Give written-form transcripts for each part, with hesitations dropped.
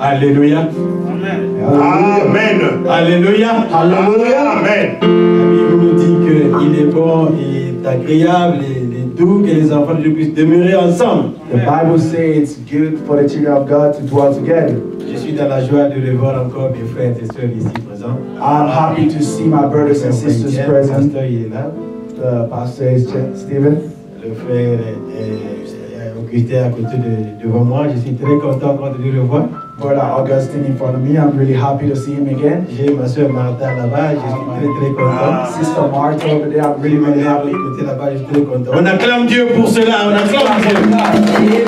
Alléluia. Amen. Alléluia. Alléluia. Amen. La Bible nous dit qu'il est bon, il est agréable, il est doux que les enfants de Dieu puissent demeurer ensemble. The Bible says it's good for the children of God to dwell together. Je suis dans la joie de revoir encore mes frères et sœurs ici présents. I'm happy to see my brothers and sisters present. Le pasteur, il est là. The pastor is Stephen. Le frère Augustin est à côté devant moi. Je suis très content encore de le revoir. Brother Augustine in front of me. I'm really happy to see him again. J'ai ma soeur Martha là-bas. Je suis très content. Sister Martha over there. I'm really, really happy. Côté là-bas, je suis très content. On acclame Dieu pour cela. On acclame Dieu.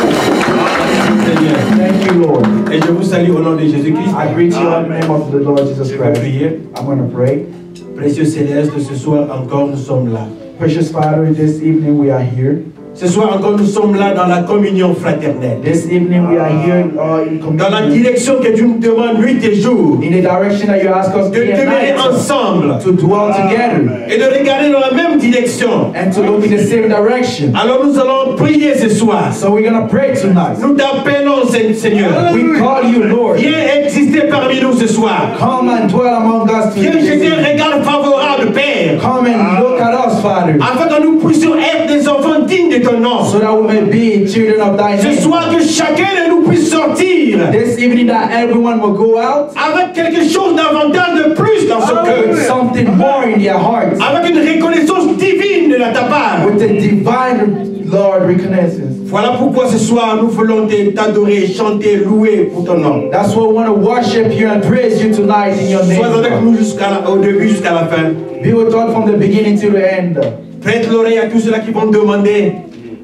Thank you, Lord. Et je vous salue au nom de Jésus-Christ. I greet you in the name of the Lord Jesus Christ. I'm going to pray. Précieux Céleste, ce soir encore nous sommes là. Precious Father, this evening we are here. Ce soir encore nous sommes là dans la communion fraternelle. This evening we are here in communion. Dans la direction que tu nous demandes nuit et jour. In the direction that you ask us de demeurer ensemble. To dwell together. Et de regarder dans la même direction. And to look in the same direction. Alors nous allons prier ce soir. So we're going to pray tonight. Nous t'appelons Seigneur. We call you Lord. Viens exister parmi nous ce soir. Come and dwell among us today. Viens jeter un regard favorable, Père. Come and look at us, Father. Afin que nous puissions être des enfants dignes de ton nom. So that we may be children of thy name. Ce soir que chacun de nous puisse sortir. This evening that everyone will go out. Avec quelque chose davantage de plus dans son cœur. Something more in their hearts. Avec une reconnaissance divine de ta part. With the divine Lord reconnaissance. Voilà pourquoi ce soir nous voulons t'adorer, chanter, louer pour ton nom. That's why we want to worship you and praise you tonight in your name. Sois avec nous au début jusqu'à la fin. Be with us from the beginning to the end. Prête l'oreille à tous ceux-là qui vont demander.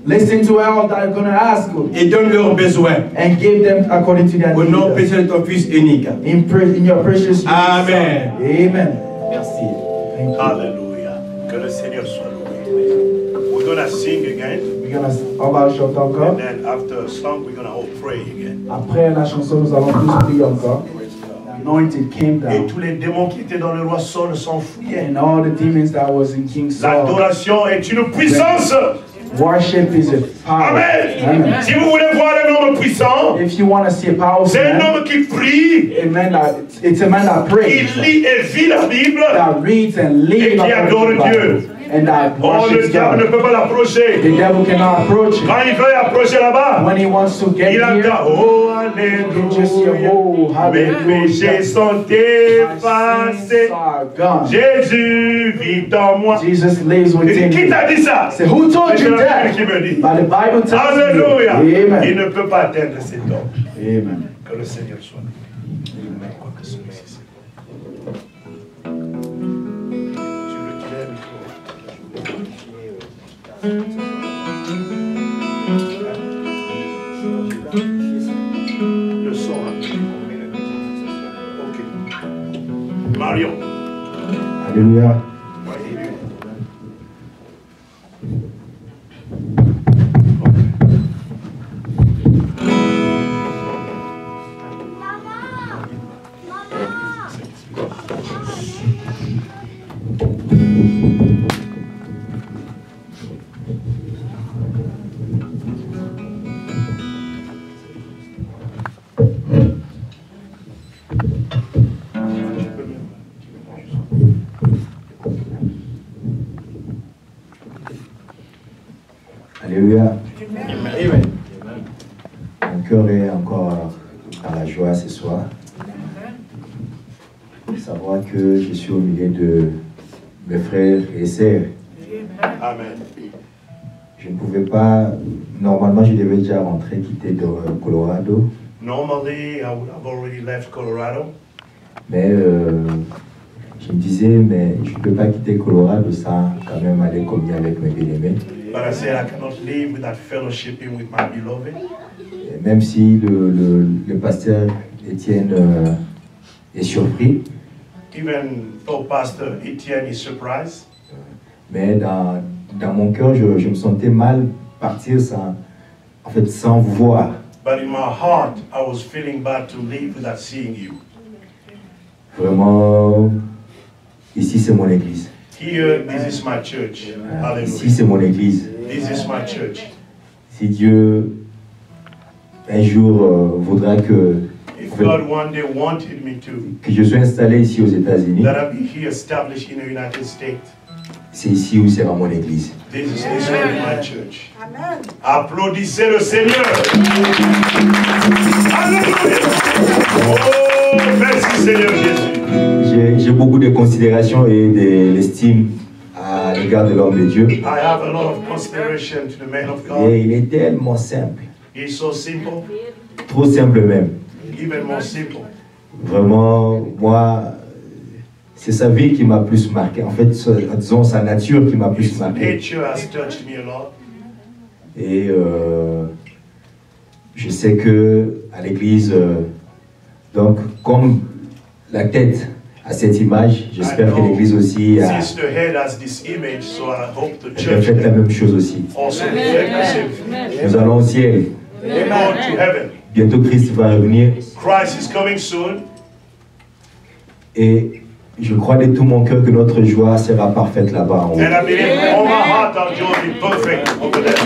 Listen to all that are going to ask you. Et donne leurs besoins. And give them according to their needs. Au nom précieux de ton Fils unique. In your precious Amen. Son. Amen. Merci. Thank you. Hallelujah. Que le Seigneur soit loué. We're going to sing again. We're going to chanter encore. And then after a song, we're going to all pray again. Après la chanson, nous allons tous prier encore. Anointed came down. Et tous les démons qui étaient dans le roi Saul s'enfuyaient. And all the demons that was in King Saul. L'adoration est une puissance. Worship is a power. Amen. Amen. Si vous voulez voir un homme puissant, if you want to see a powerful c'est un man, homme qui prie. It's a man that prays. Il lit et vit la Bible. That reads and lives et qui adore Dieu. And that oh, le diable ne peut pas l'approcher. The devil cannot approach him. Quand il veut approcher là-bas, when he wants to get il here, oh, alléluia. Oh, mes péchés sont effacés. Jésus vit en moi. Jesus lives within Qui t'a dit ça? Say, who told you that? Qui me dit. But the Bible tells Alléluia. you. Amen. Il ne peut pas atteindre cet homme. Amen. Que le Seigneur soit là. Le son. Ok. Marion. Alléluia. Alléluia. Amen. Mon cœur est encore dans la joie ce soir. De savoir que je suis au milieu de mes frères et sœurs. Amen. Je ne pouvais pas, normalement je devais déjà rentrer, quitter de Colorado. Normally, I would have already left Colorado. Mais je me disais, mais je ne peux pas quitter Colorado sans quand même aller communier avec mes bien-aimés. But I said I cannot live without fellowshipping with my beloved. Même si le pasteur Étienne est surpris. Even though Pastor Etienne is surprised. Mais dans mon cœur, je me sentais mal partir sans voir. But in my heart, I was feeling bad to leave without seeing you. Vraiment, ici c'est mon église. Here, this is my church. Hallelujah. Ici c'est mon église. This is my church. Si Dieu un jour voudra que God one day wanted me to, que je sois installé ici aux États-Unis, that I be here established in the United States. c'est ici où sera mon église. This is my church. Amen. Applaudissez le Seigneur. Alléluia. Oh, merci Seigneur Jésus. J'ai beaucoup de considération et de l'estime à l'égard de l'homme de Dieu. I have a lot of consideration to the man of God. Et il est tellement simple, He's so simple, trop simple même. even more simple. Vraiment, moi, c'est sa vie qui m'a plus marqué. En fait, disons sa nature qui m'a plus His marqué. nature has touched me a lot. Et je sais que à l'église, donc comme la tête a cette image, j'espère que l'église aussi a Since the head has this image, so I hope the church reflète la même chose aussi. also reflect the same thing. Nous allons au ciel. We go to heaven. Bientôt Christ va revenir. Christ is coming soon. Et je crois de tout mon cœur que notre joie sera parfaite là-bas en haut. And I believe with all my heart our joy will be perfect over there.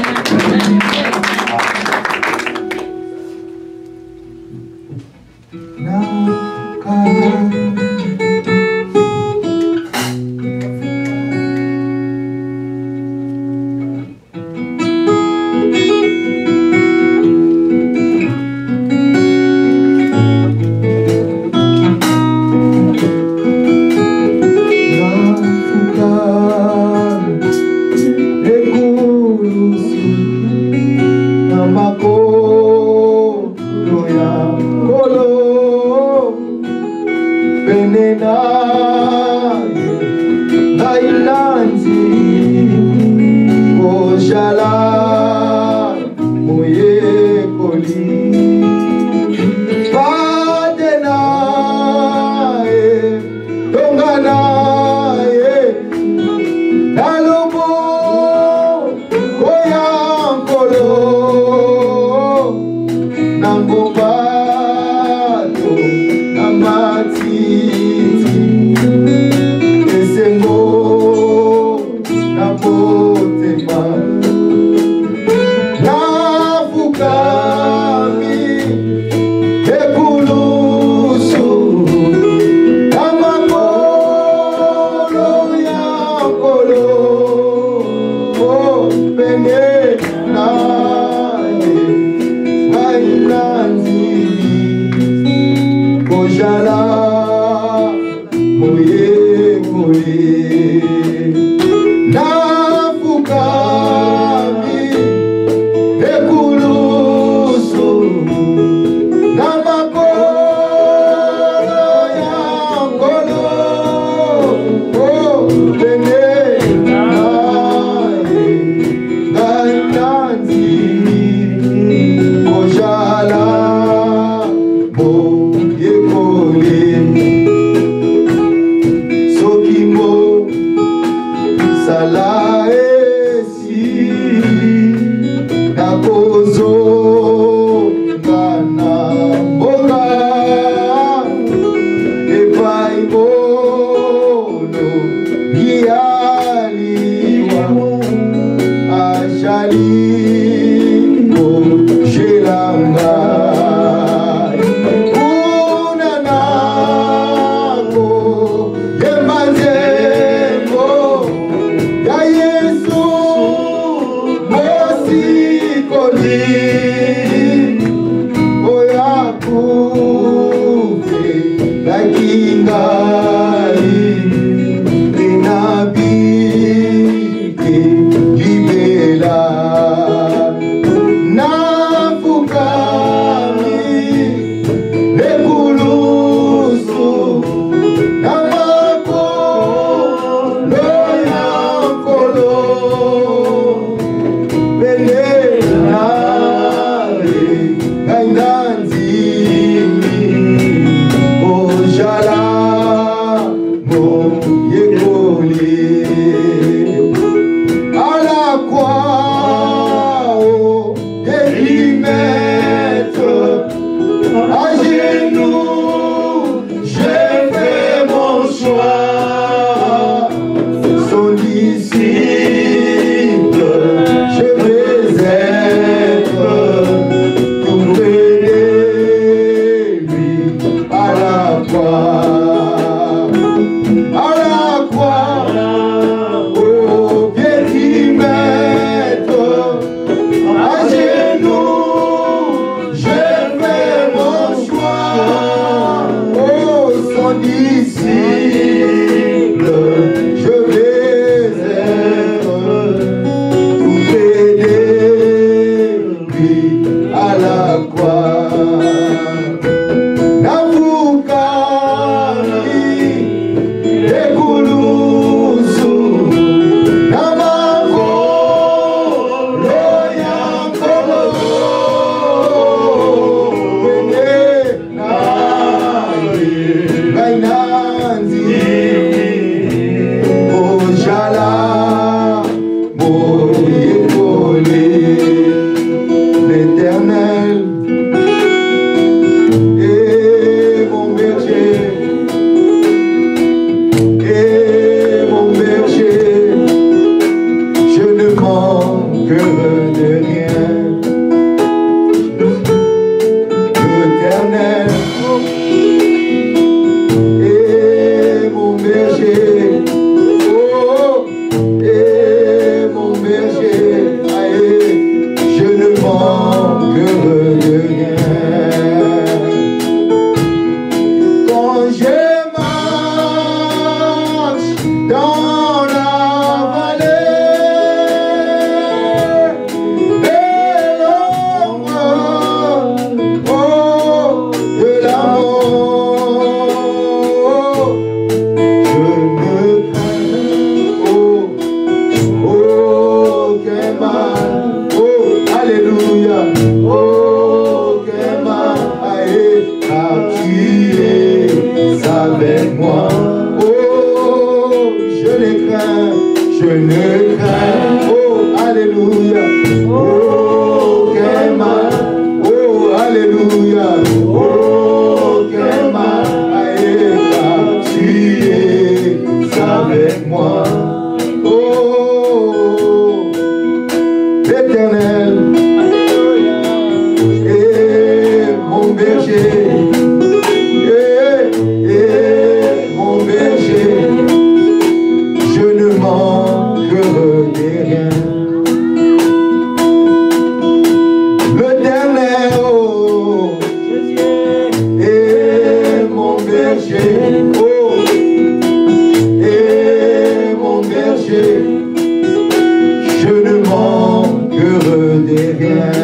Alléluia. Oh, quel mal. Oh, Alléluia. Oh, quel mal. Aïe, tu es avec moi. Oh, l'Éternel est mon berger. Mon berger, je ne manquerai de rien. L'Éternel est mon berger, oh, est mon berger, je ne manquerai de rien.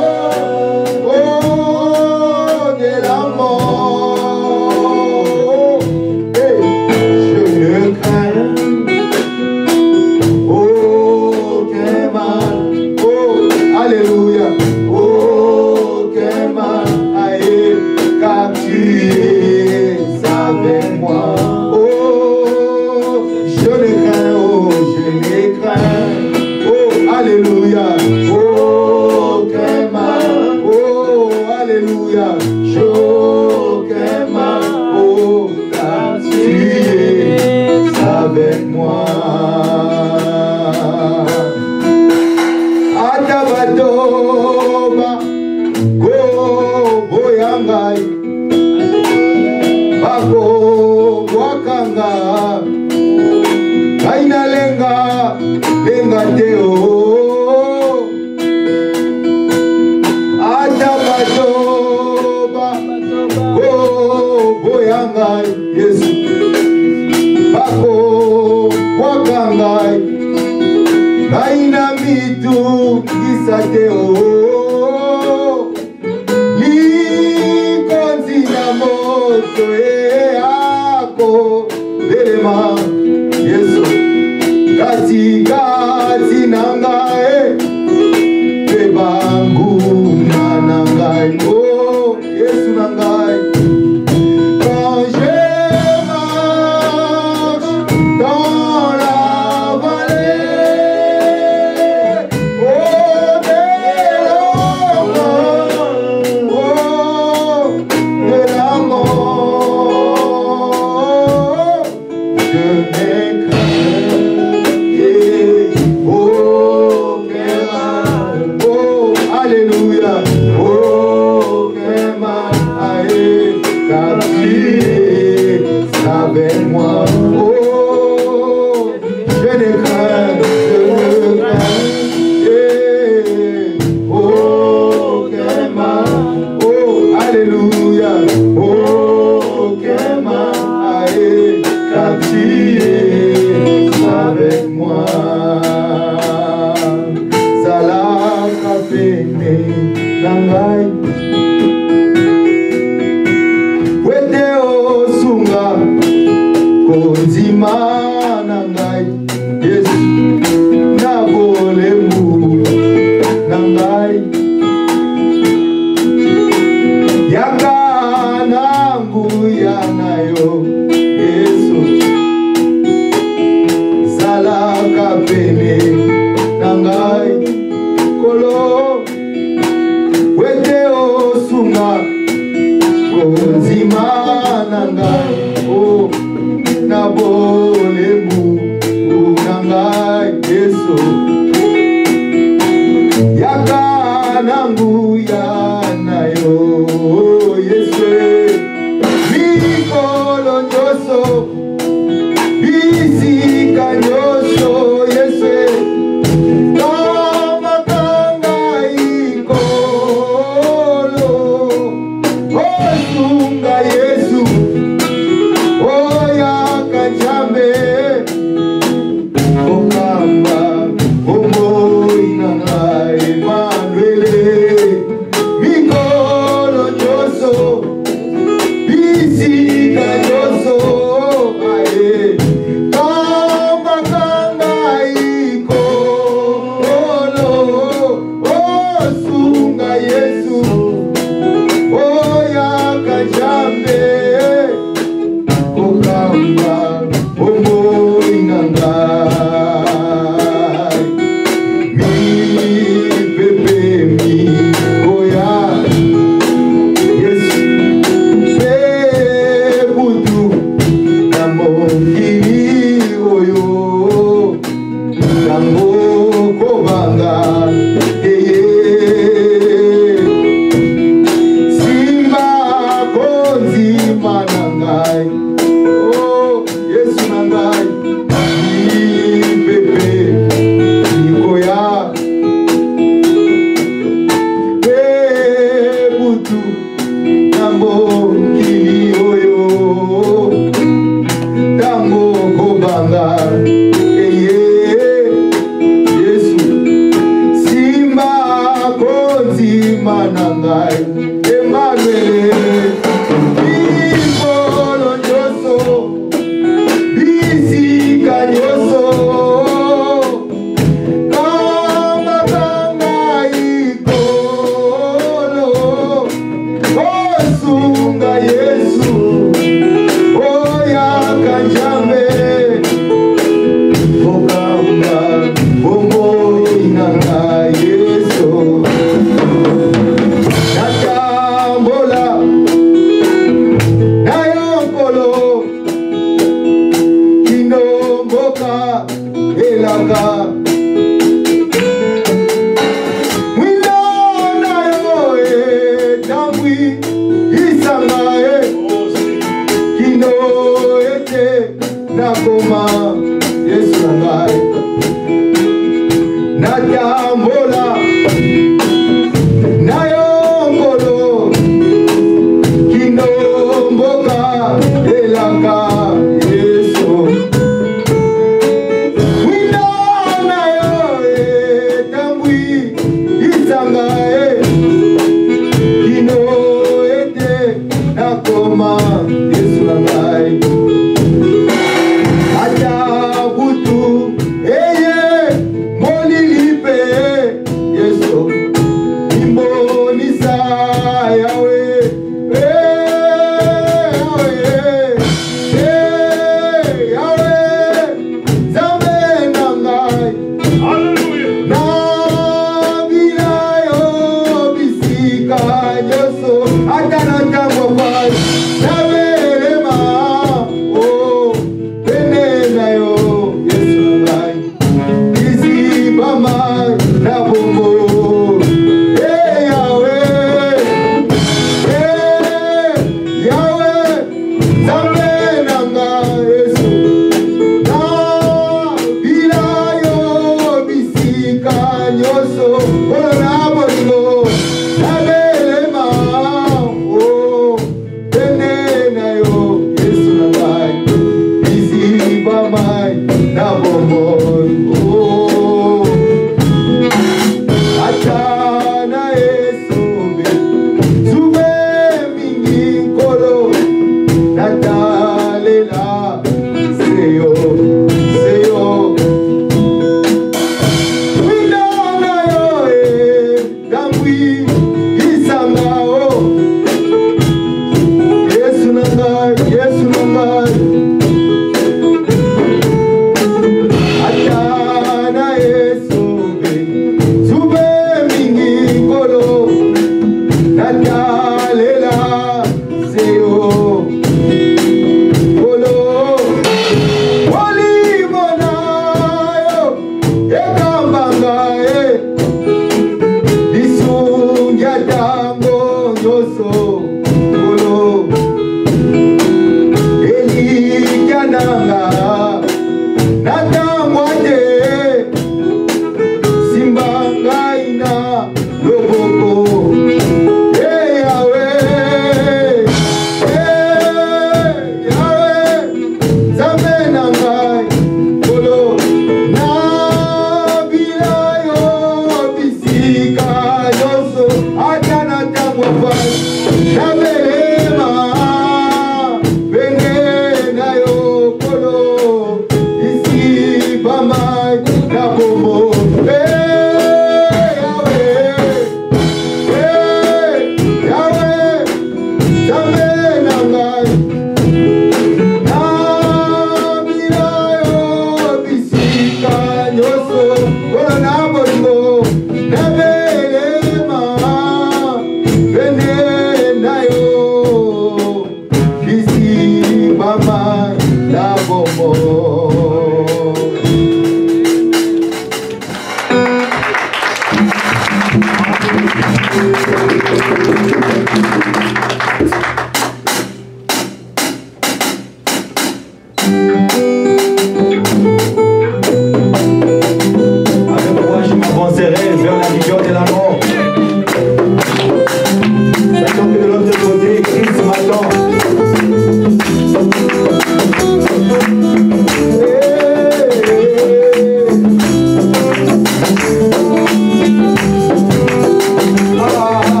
Ah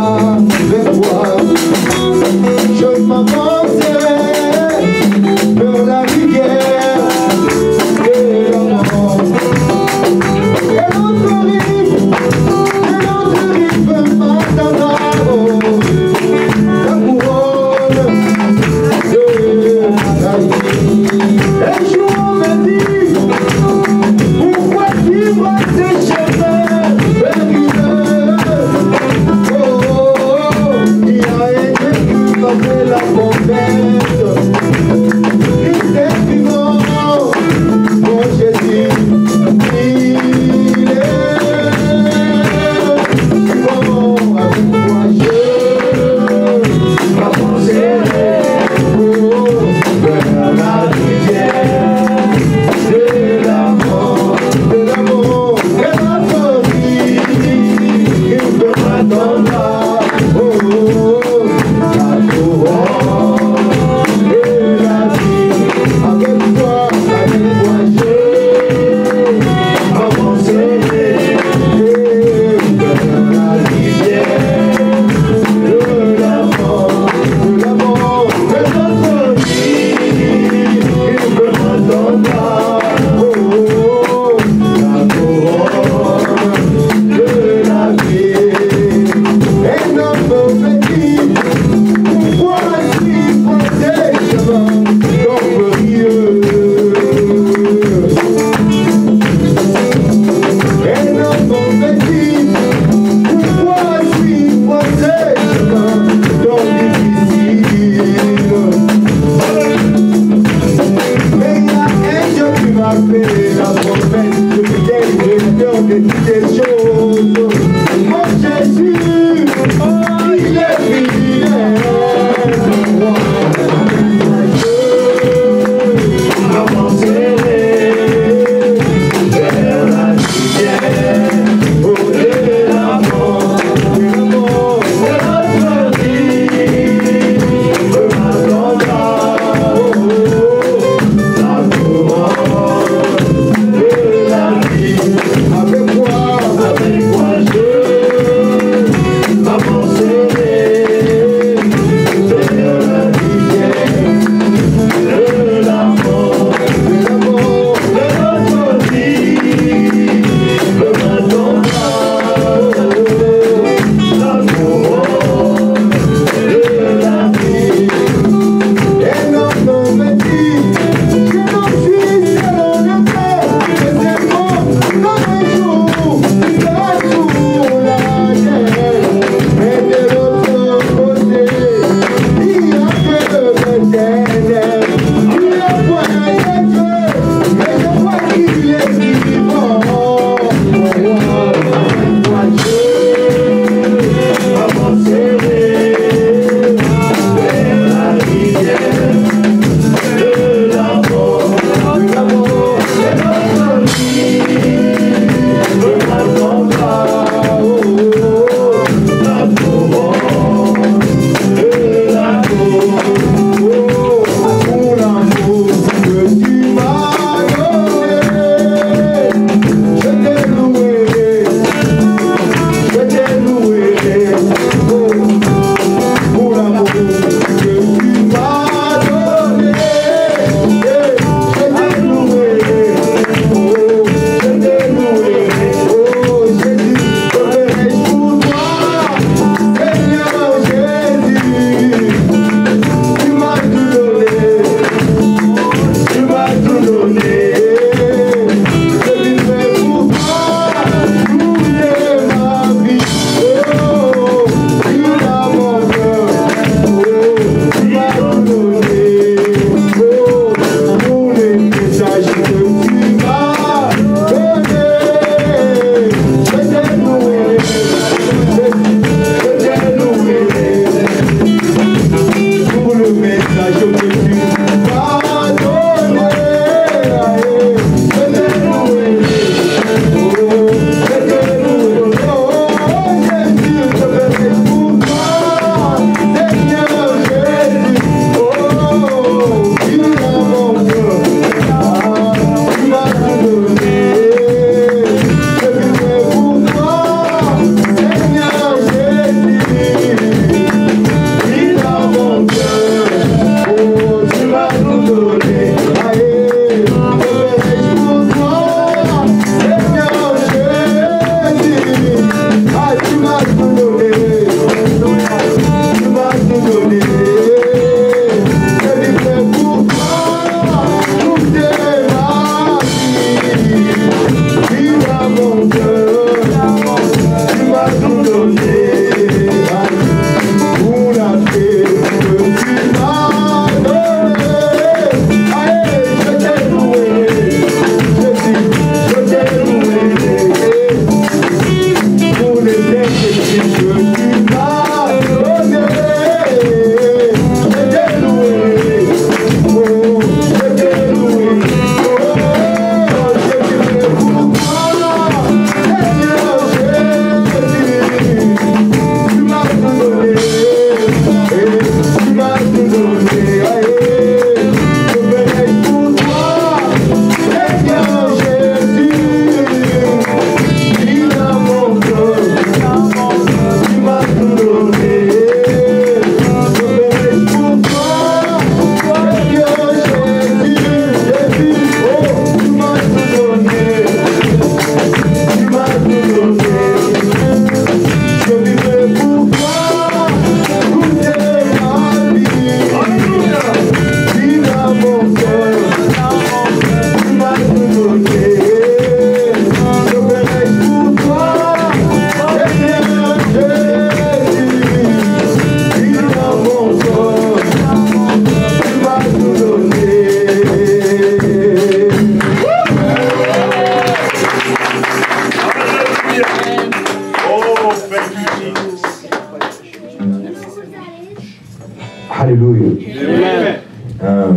Alléluia.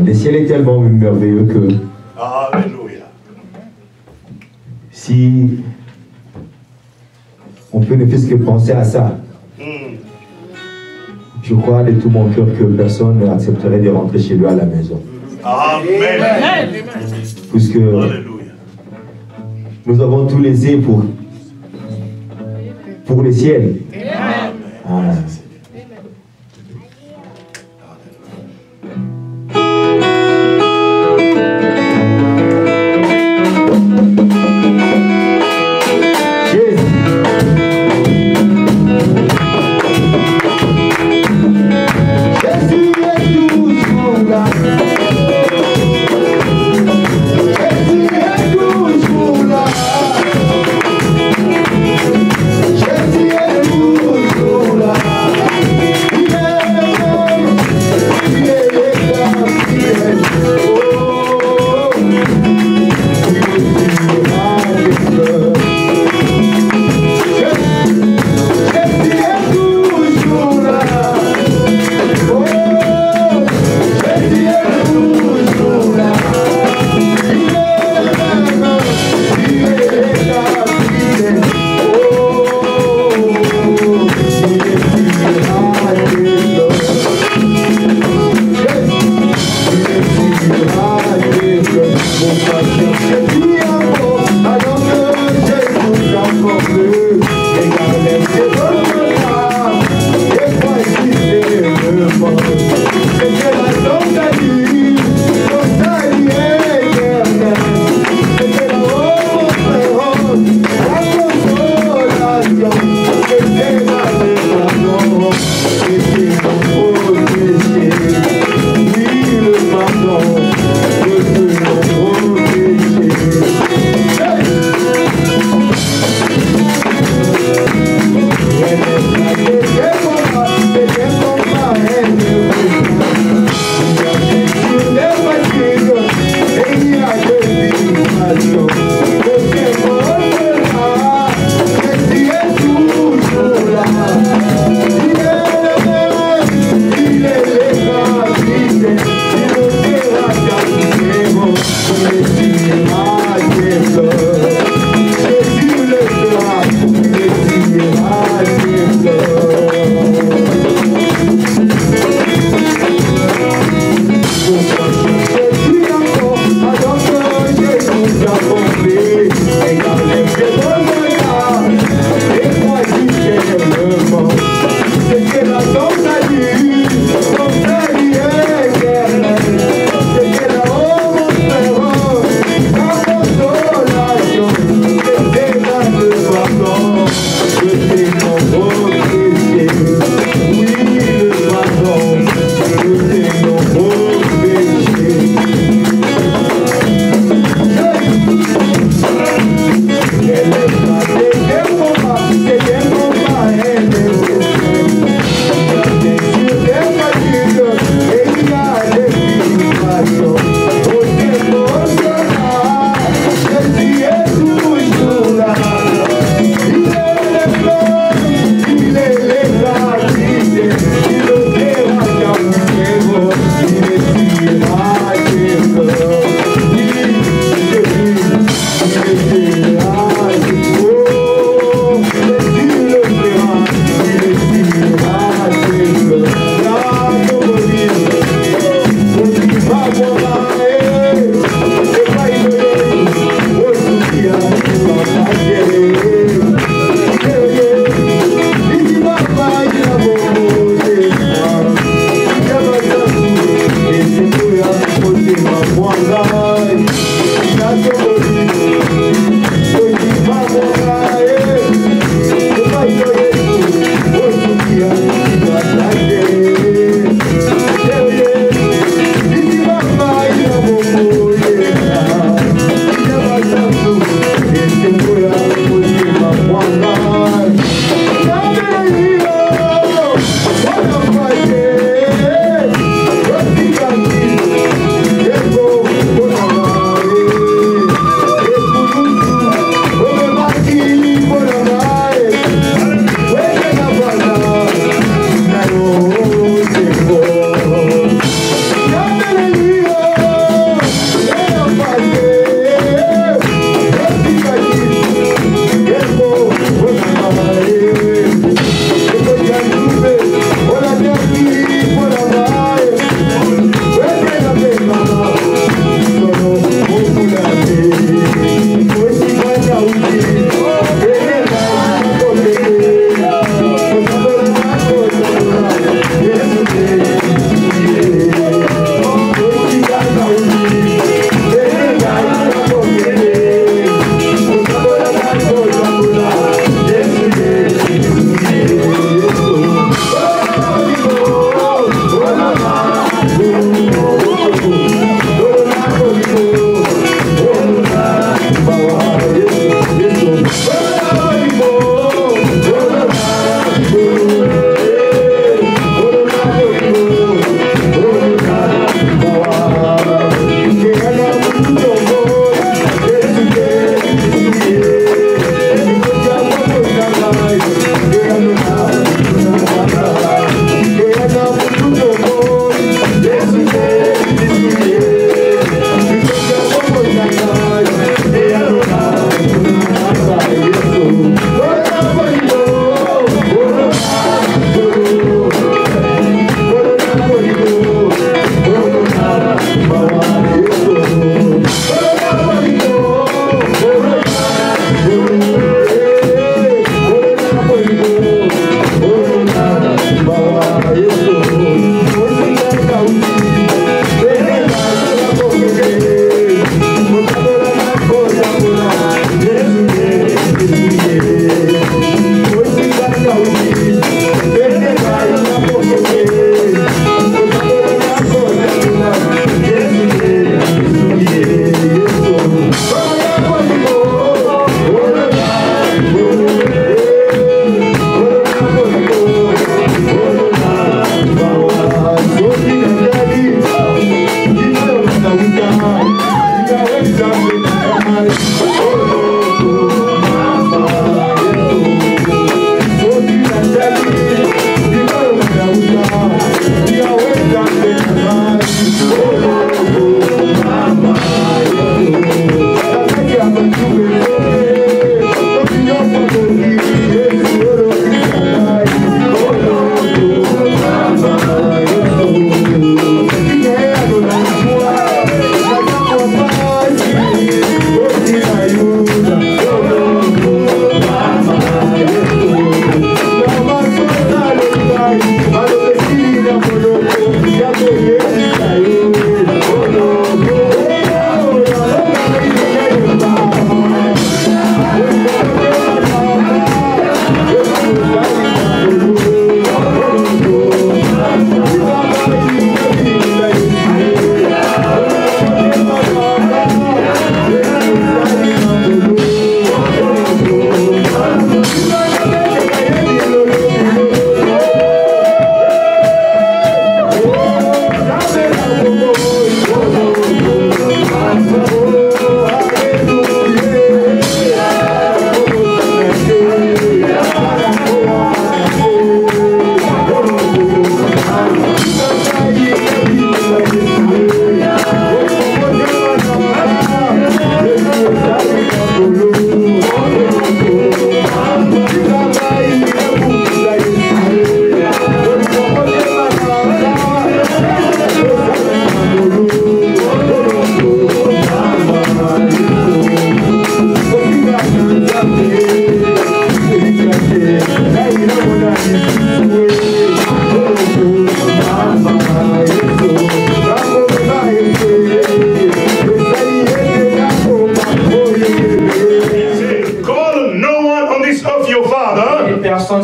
Le ciel est tellement merveilleux que Alléluia. Si on peut ne fût-ce que penser à ça, je crois de tout mon cœur que personne n'accepterait de rentrer chez lui à la maison. Amen. Puisque nous avons tous les ailes pour le ciel. Amen. Jésus est toujours là.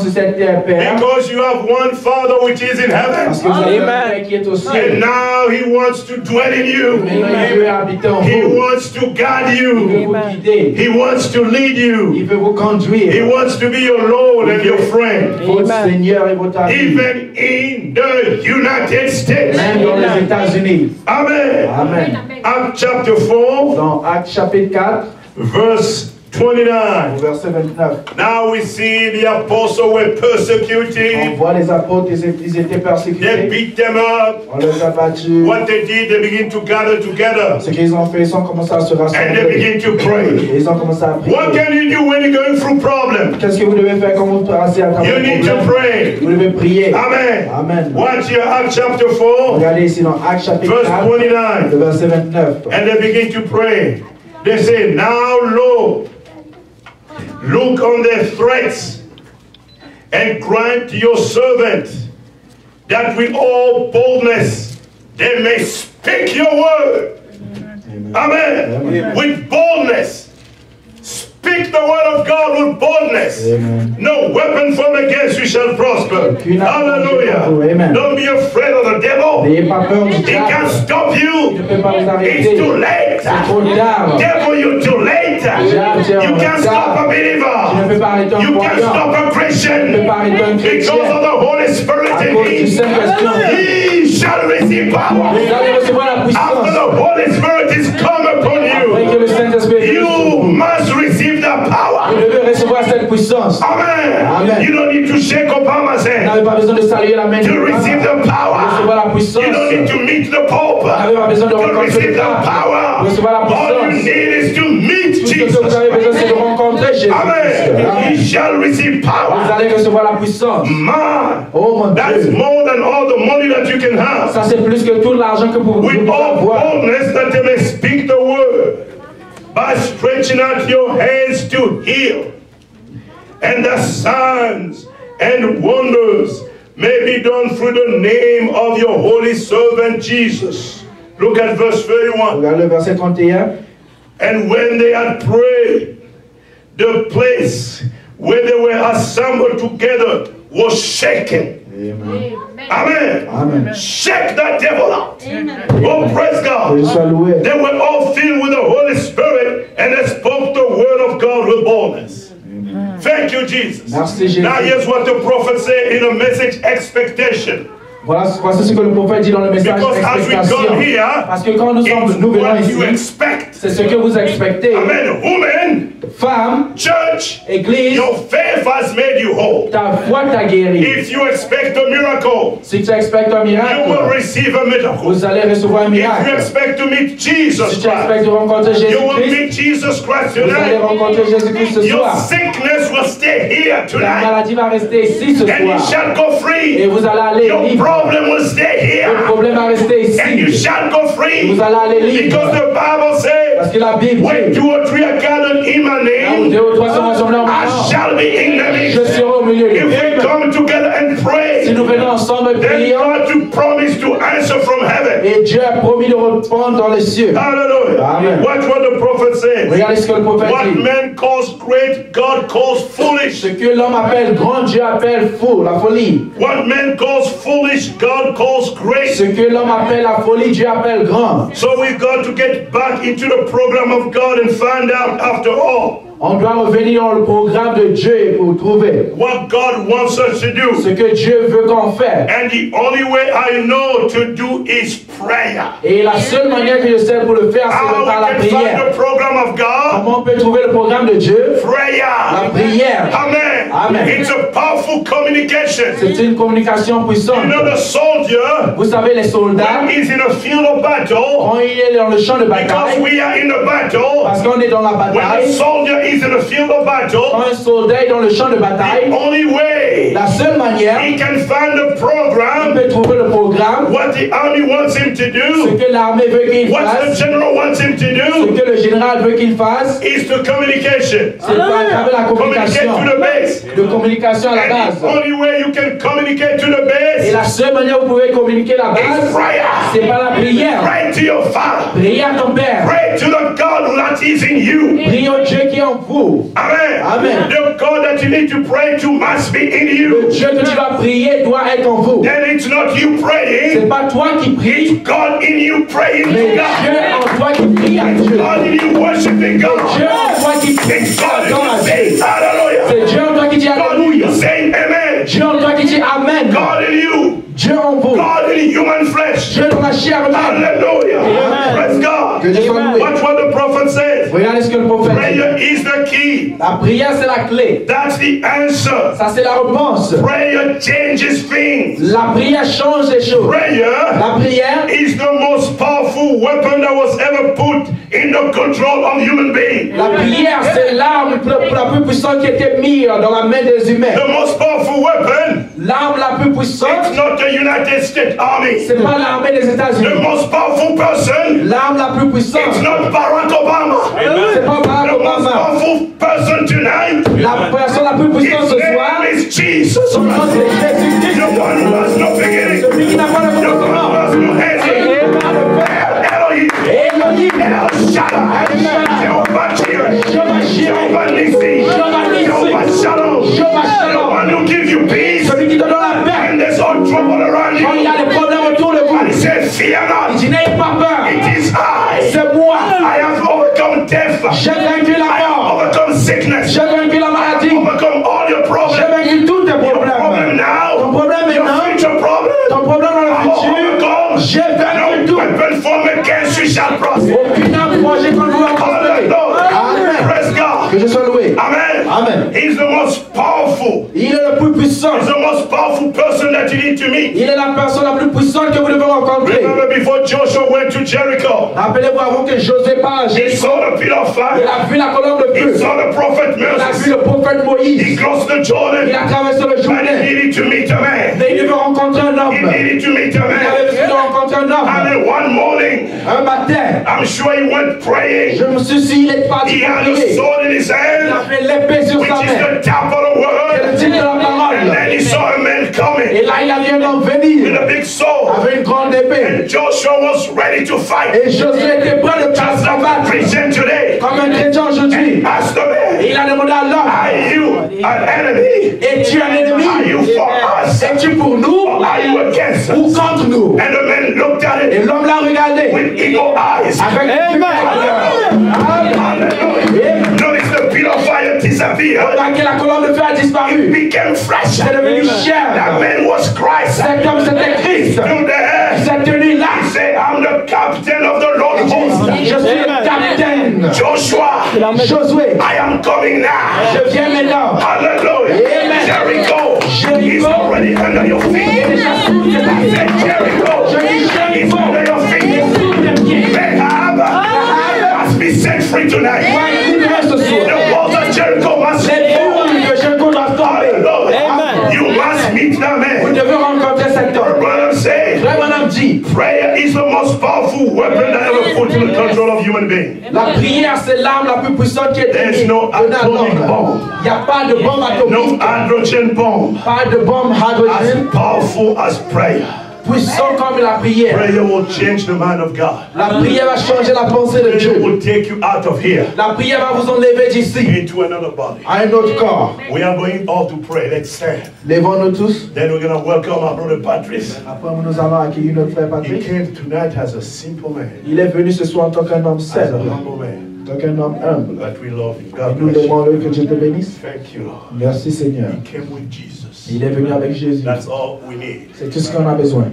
Because you have one Father which is in heaven. Amen. And now He wants to dwell in you. He wants to guide you. He wants to lead you. He wants to be your Lord and your friend. Even in the United States. Amen. Amen. Acts chapter 4. Dans Actes chapitre 4. Verse 29. Verset 29. Now we see the apostles were persecuted. On voit les apôtres, ils étaient persécutés. They beat them up. On les a battus. What they did, they begin to gather together. Ce qu'ils ont fait, ils ont commencé à se And they rassembler. begin to pray. Et ils ont commencé à prier. What can you do when you're going through problems? Qu'est-ce que vous devez faire quand vous passez à travers You le need to problème? pray. Vous devez prier. Amen. Amen. Watch here, Acts chapter 4, Regardez ici dans Actes chapitre verse 4, 29. le verset 29. And they begin to pray. They say, now Lord, look on their threats and grant your servant that with all boldness they may speak your word. Amen. Amen. With boldness. Speak the word of God with boldness. Amen. No weapon formed against you shall prosper. Aucune Hallelujah. Amen. Don't be afraid of the devil. N'ayez pas peur du He diable. can't stop Il you. ne peut pas vous It's arrêter. too late. C'est trop tard. Devil, you're too late. You can't stop a Tu ne believer. peux pas arrêter un You can't croyant. stop a Tu ne peux Christian. pas arrêter un Because chrétien. of the Holy Spirit À in cause du him. Saint-Esprit. He shall receive power. Vous allez recevoir la After puissance. the Holy Spirit is come upon Après que you, le Saint-Esprit est you must receive the vous power. devez recevoir cette puissance. Amen. Amen. You don't need to shake Obama's Vous hand n'avez pas besoin de saluer la main to du receive the Recevoir la power. puissance. You don't need to meet the Pope Vous n'avez pas besoin de to rencontrer receive le the pape. power. Recevoir la All you puissance. need is to meet Tout ce que Jesus. vous avez besoin, c'est de rencontrer Jésus. Amen. He shall receive Vous power. allez recevoir la puissance. Man, Oh mon that's Dieu. more than all the money that you can have. Ça, c'est plus que tout l'argent que vous With pouvez all avoir. boldness that they may speak the word, by stretching out your hands to heal, and the signs and wonders may be done through the name of your holy servant Jesus. Look at verse 31. Regardez le verset 31. And when they had prayed, the place where they were assembled together was shaken. Amen. Amen. Amen. Shake that devil out. Amen. Oh, praise God. Que Dieu soit loué. They were all filled with the Holy Spirit and they spoke the word of God with boldness. Thank you, Jesus. Merci, Jésus. Now here's what the prophet said in a message expectation. Voici ce que le prophète dit dans le message Because as we expectation. come here, Parce que quand nous venons it's venons what you ici, expect. c'est ce que vous expectez. Amen. Woman, Femme, church, église, your faith has made you whole. ta foi t'a guéri. If you expect a miracle, Si tu expectes un you will miracle, receive a miracle. vous allez recevoir un If you miracle. expect to meet Si Jesus tu expectes Christ, de rencontrer you will Jésus-Christ, meet Jesus Christ vous allez tonight. rencontrer Jésus-Christ ce Your soir. sickness will stay here La tonight. maladie va rester ici ce And you soir. shall go Et free. vous allez aller Your libre. problem will stay Le here. problème va rester And you ici. shall go Et free. vous allez aller libre. Because the Bible says, Parce que la Bible when dit, 2 or 3 are gathered in my là où name, 2 ou 3 sont rassemblés en mon I nom, shall be in the je midst. serai au milieu If d'eux. we come together and Si pray, nous venons ensemble et then prions, God to promise to answer from heaven. et Dieu a promis de répondre dans les cieux. Hallelujah. Amen. Watch what the prophet says. Regardez ce que le prophète What dit. man calls great, God calls foolish. Ce que l'homme appelle grand, Dieu appelle fou, la folie. What man calls foolish, God calls great. Ce que l'homme appelle la folie, Dieu appelle grand. So we've got to get back into the program of God and find out, after all, On doit revenir dans le programme de Dieu pour trouver what God wants us to do. ce que Dieu veut qu'on fasse. And the only way I know to do is prayer. Et la seule manière que je sais pour le faire, c'est How de par la we can find prière. the program of God? Comment on peut trouver le programme de Dieu? La Prayer. prière. Amen. Amen. It's a powerful communication. C'est une communication puissante. You know, the soldier Vous savez, les soldats, is in a field of battle quand il est dans le champ de because bataille, we are in the battle. parce qu'on est dans la When a bataille, soldier is in a field of battle, quand un soldat est dans le champ de the bataille, only way la seule manière he can find the qu'il program, peut trouver le programme, what the army wants him to ce do, que l'armée veut qu'il what the fasse, general wants him to ce do, que le général veut qu'il fasse, is the communication. c'est à travers la Communicate communication. to the base. De communication à la And base. the only way you can communicate to the Et base la seule manière où vous pouvez communiquer la is base, prayer. c'est par la prière. Pray to your Father. Priez à ton Père. Pray to the God that is in you. Priez au Dieu qui est en vous. Amen. Amen. The God that you need to pray to must be in Le you. Dieu que tu vas prier doit être en vous. Then it's not you C'est praying, pas toi qui pries, it's God in you praying mais to Dieu God. en toi qui prie à Dieu. God in you worshiping Dieu God. en toi qui prie It's God in à you Dieu. saying hallelujah. C'est Dieu en toi qui dit God in Alléluia. you saying amen. Dieu en toi qui dit Amen. God in you. Dieu en vous. God in human flesh. Dieu dans la chair humaine. Hallelujah. Amen. Praise God. Que Dieu soit loué. Watch what the prophet says. Regardez ce que le prophète dit. Prayer is the key. La prière, c'est la clé. That's the answer. Ça, c'est la réponse. Prayer changes things. La prière change les choses. Prayer La prière, is the most powerful weapon that was ever put in the control of human beings. la prière, c'est l'arme la plus puissante qui a été mise dans la main des humains. The most powerful weapon, L'arme la plus it's puissante, not the United States Army. c'est pas l'armée des The États-Unis. most powerful person, L'arme la plus it's puissante, not Barack Obama. c'est pas Barack The most Obama. powerful person tonight, La personne la plus puissante his ce soir, name is Jesus. son nom c'est Jésus-Christ. The one who has no beginning, Celui qui n'a pas de the one who commencement. has no end. Et pas de fin. Elohim, Elohim, El Shaddai, Jehovah Jireh, Jehovah Jireh, Jehovah Nissi, Jehovah Nissi, Jehovah Shalom, Jehovah the Shalom. one who gives you peace Celui qui te donne la paix. when there's all trouble around Quand il y you. a des problèmes autour de And he vous, says, fear il not, dit n'ayez pas peur. it is I. C'est moi. I have overcome death. J'ai vaincu la I have mort. overcome sickness. J'ai vaincu la I have maladie. overcome all your J'ai problems. vaincu tous tes Your problem problèmes. Ton now, problème your maintenant, future problem, ton problème dans le I futur, overcome. j'ai vaincu No tout. weapon formed against you shall prosper. Aucune arme forgée contre vous va prospérer. Hallelujah. Amen. Praise God. Que je sois loué. Amen. Amen. He's the most powerful. Il est le plus puissant. He's the most powerful person that you need to meet. Il est la personne la plus puissante que vous devez rencontrer. Remember before Joshua went to Jericho, Rappelez-vous avant que Josué part à he Jéricho, saw the pillar of il fire. a vu la colonne de He feu. saw the prophet Il a vu Moses. le prophète He Moïse. crossed the Il Jordan. a traversé le And he Jourdain. needed to meet a man. Mais il devait rencontrer un He homme. needed to meet a Il avait man. besoin de rencontrer un And homme. then one morning, Un matin, I'm sure he went praying. je me suis dit, il est parti He pour had a prier. sword in his Il hand, avait l'épée sur which sa is main. the top of the C'est le word. titre de la And then he parole. saw a man coming Et là, il vient d'en with venir a big sword. avec une grande épée. And Joshua was ready to fight. Et Josué était prêt de Just like a combattre. Christian today. Comme un chrétien aujourd'hui. Ask the man, Et il a demandé à l'homme, are you an enemy? es-tu un ennemi? Are you for us? Es-tu pour nous Or are you against ou us? contre nous? And the man looked at Et it l'homme l'a regardé with eagle eyes. avec Hallelujah. Notice the pillar of fire disappeared. que la colonne de feu a disparu. Became flesh. C'est devenu chair. That man was Christ. Cet homme c'était Christ. Stood there. Cette tenue là. He said, I'm the captain of the Lord host. Je suis le capitaine. Joshua, Josué, I am coming now. je viens maintenant. Hallelujah. Amen. Jericho is already under your feet. I said Jericho is under your feet. Rahab must be set free tonight. The walls of Jericho must fall. Hallelujah. You must meet that Vous man. devez rencontrer cet homme. Brother say, Frère Branham dit, prayer is the most powerful weapon that ever put in the control of human being. la prière c'est l'arme la plus puissante qui est There's no donnée à atomic l'homme. bomb. Il n'y a pas de bombe No atomique, hydrogen bomb pas de bombe as hydrogène powerful as prayer. puissant comme la prière. Prayer will change the mind of God. La prière va changer la pensée de Prayer Dieu. will take you out of here La prière va vous enlever d'ici into another body. à un autre corps. We are going all to pray. Let's stand. Levons-nous tous. Then we're going to welcome our brother Patrice. Après, nous allons accueillir notre frère He Patrick. came tonight as a simple man, Il est venu ce soir en tant qu'un homme as saint, a humble man. en tant qu'un homme humble. But we love him. Et God nous bless you. demandons que Dieu te bénisse. Thank you, Lord. Merci Seigneur. He came with Jesus. Il est venu avec Jésus. That's all we need. C'est tout ce qu'on a besoin.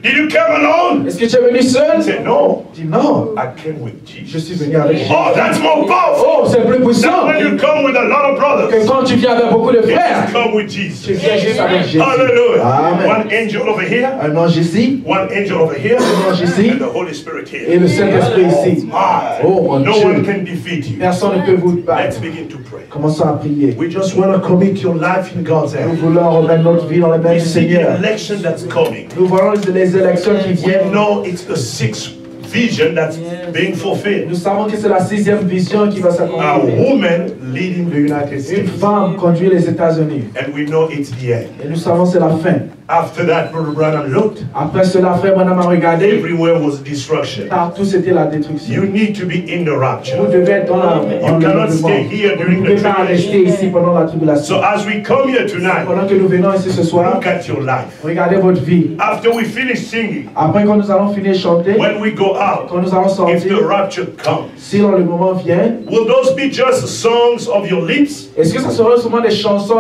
Did you come alone? Est-ce que tu es venu seul? He said, no. Il dit non. I came with Je Jesus. suis venu avec Jésus. Oh, that's more powerful. Oh, c'est plus Now puissant when you come with a lot of que brothers, quand tu viens avec beaucoup de you frères. just come with Tu Jesus. viens juste avec Jésus. Hallelujah. Amen. One angel over here, Un ange ici, one angel over here, un ange ici and the Holy Spirit et here. le Saint-Esprit ici. My, Oh mon no one Dieu. can defeat you. Personne ne peut vous Let's battre. begin to pray. Commençons à prier. We just want to commit your life in God's Nous hands. voulons remettre notre vie dans les mains We du see the Seigneur. election that's coming. Nous voyons les élections qui We viennent. know it's the sixth vision that's being fulfilled. Nous savons que c'est la 6e vision qui va A s'accomplir. woman leading the United Une States. femme conduit les États-Unis. And we know it's the end. Et nous savons que c'est la fin. After that, Brother Branham looked. Après cela, frère Branham a regardé. Everywhere was destruction. Partout c'était la détruction. You need to be in the Vous rapture. devez être dans You cannot l'enlèvement. stay here Vous during ne the pouvez pas rester tribulation. ici pendant la So tribulation. as we come here tonight, Pendant que nous venons ici ce soir, look at your life. regardez votre vie. After we finish singing, Après, quand nous allons finir de chanter, when we go out, quand nous allons if the sortir, rapture comes, si le moment vient, will those be just songs of your lips? est-ce que ça sera seulement des chansons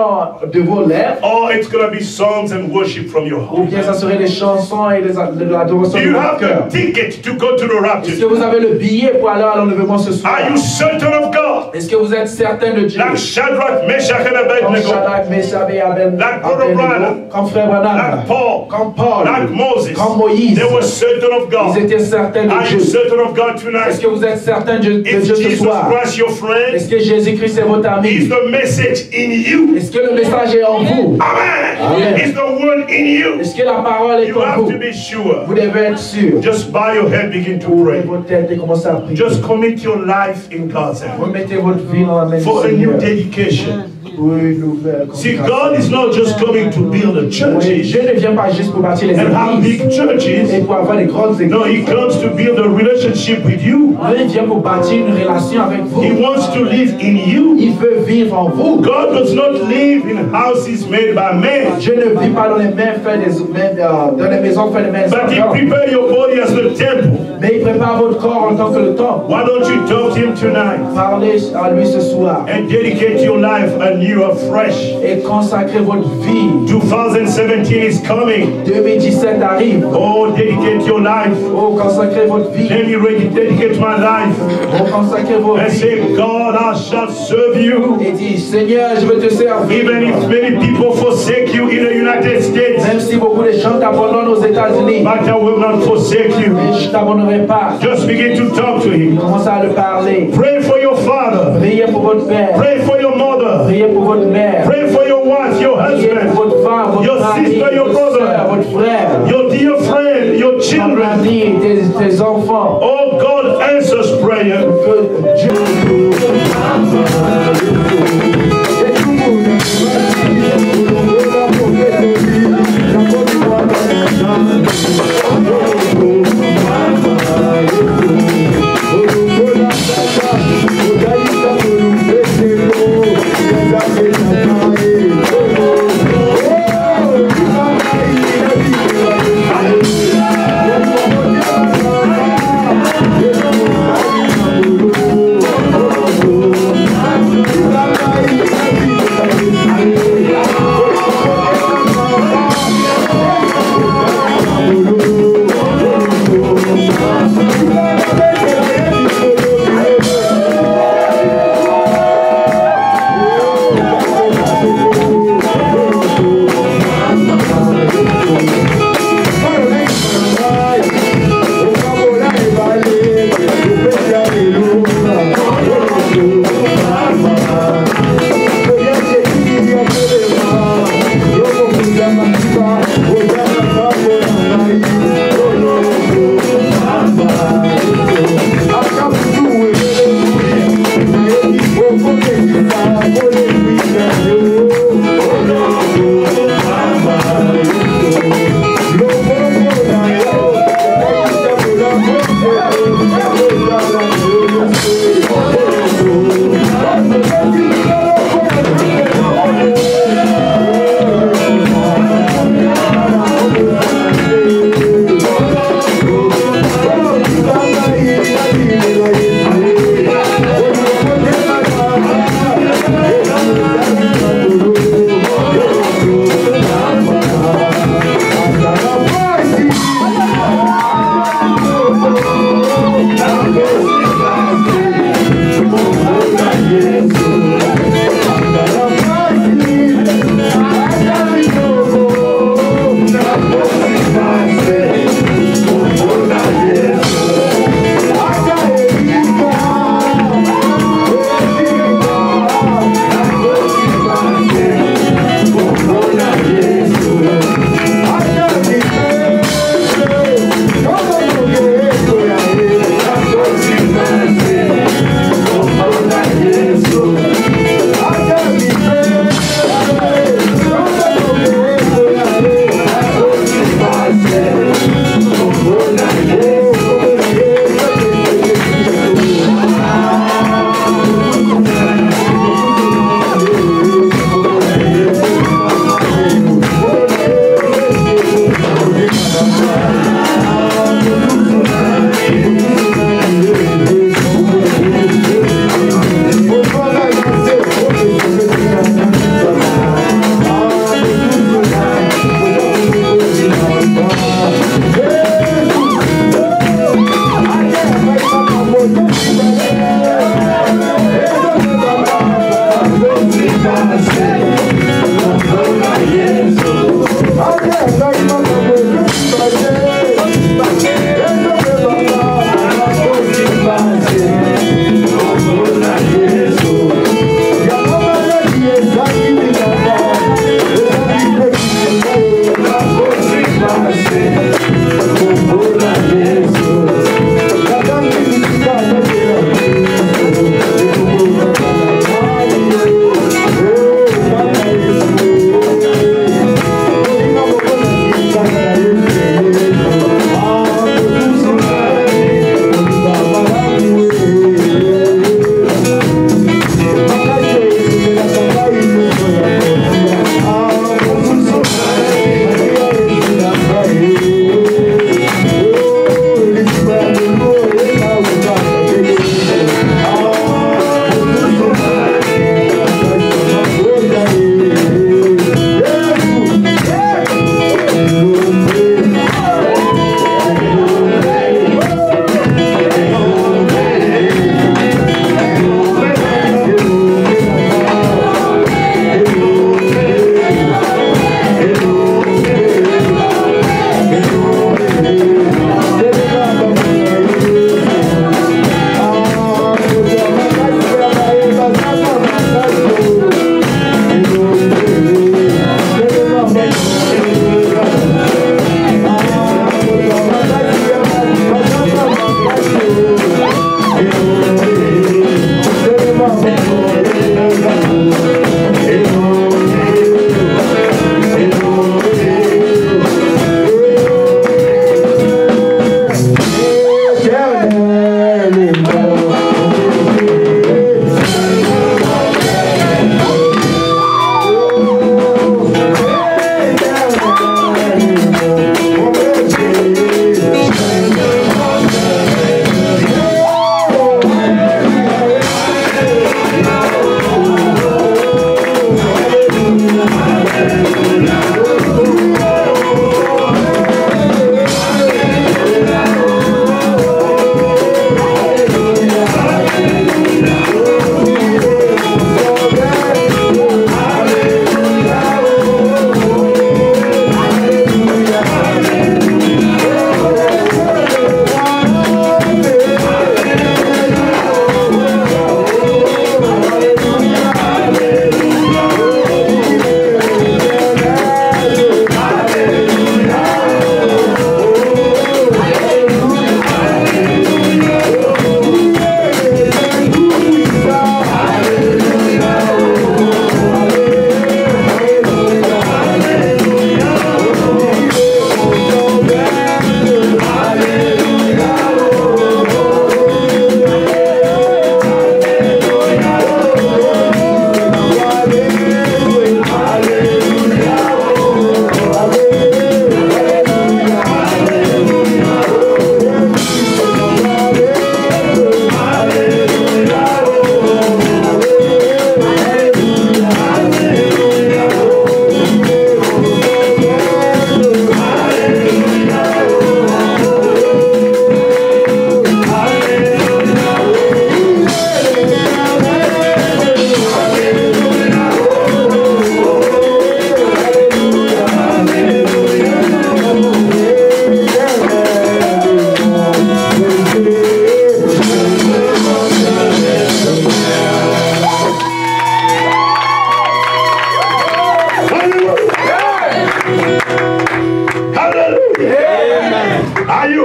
de vos lèvres Or it's going to be songs and worship from your ou heart? bien ça serait des chansons et de l'adoration Do de you votre have cœur? the ticket to go to the Est-ce que rapture? vous avez le billet pour aller à l'enlèvement ce soir? Are you certain of God? Est-ce que vous êtes certain de Dieu? Like Shadrach, Meshach, and Comme Abednego, Shadrach, Meshach et Like Brother Branham. Abednego, comme frère Branham, like Paul, comme Paul, like Moses, comme Moïse, they were certain of ils God. étaient certains Are de you Dieu. certain of God Est-ce tonight? que vous êtes certain de Is Dieu ce Jesus soir? Christ your friend? Est-ce que Jésus-Christ est votre Is ami? the message in you? Est-ce que le message est en vous? Amen. Amen. Is the word in you? Est-ce que la parole est You en have vous? to be sure. Vous devez être sûr. Just bow your head, begin to Ouvrez pray. votre tête et commencez à prier. Just commit your life in God's hands Remettez votre vie dans la main du for a new Seigneur. dedication. Pour une nouvelle See, consécration. God is not just coming to build a Oui, church Dieu ne vient pas juste pour bâtir les and have églises big et churches. pour avoir des grandes églises. No, He comes to build a relationship with you. Dieu vient pour bâtir une relation avec vous. He wants to live in you. Il veut vivre en vous. God does not live in houses made by men, Dieu ne vit pas dans les mains faites dans les maisons faites de mains but He d'hommes. prepared your body as the temple. Mais il prépare votre corps en tant que le temple. Why don't you talk to Him tonight Parlez à lui ce soir and dedicate your life anew, afresh? et consacrez votre vie. 2017 is coming. 2017 arrive. Oh, dedicate your life. Oh, consacrez votre vie. Let me really dedicate my life Oh, consacrez votre and vie. say, God, I shall serve you. Et dis, Seigneur, je veux te servir. Even if many people forsake you in the United States, Même si beaucoup de gens t'abandonnent aux États-Unis, but I will not forsake you. mais je ne t'abandonnerai pas. Just begin to talk to Him. Commencez à le parler. Pray for your father. Priez pour votre père. Pray for your mother. Priez pour votre mère. Pray for your wife, your Priez pour husband, votre femme, votre your mari, sister, your votre brother. soeur, votre frère, your dear friend, your ton children. ami, tes enfants. Oh, God answers prayer. Que Dieu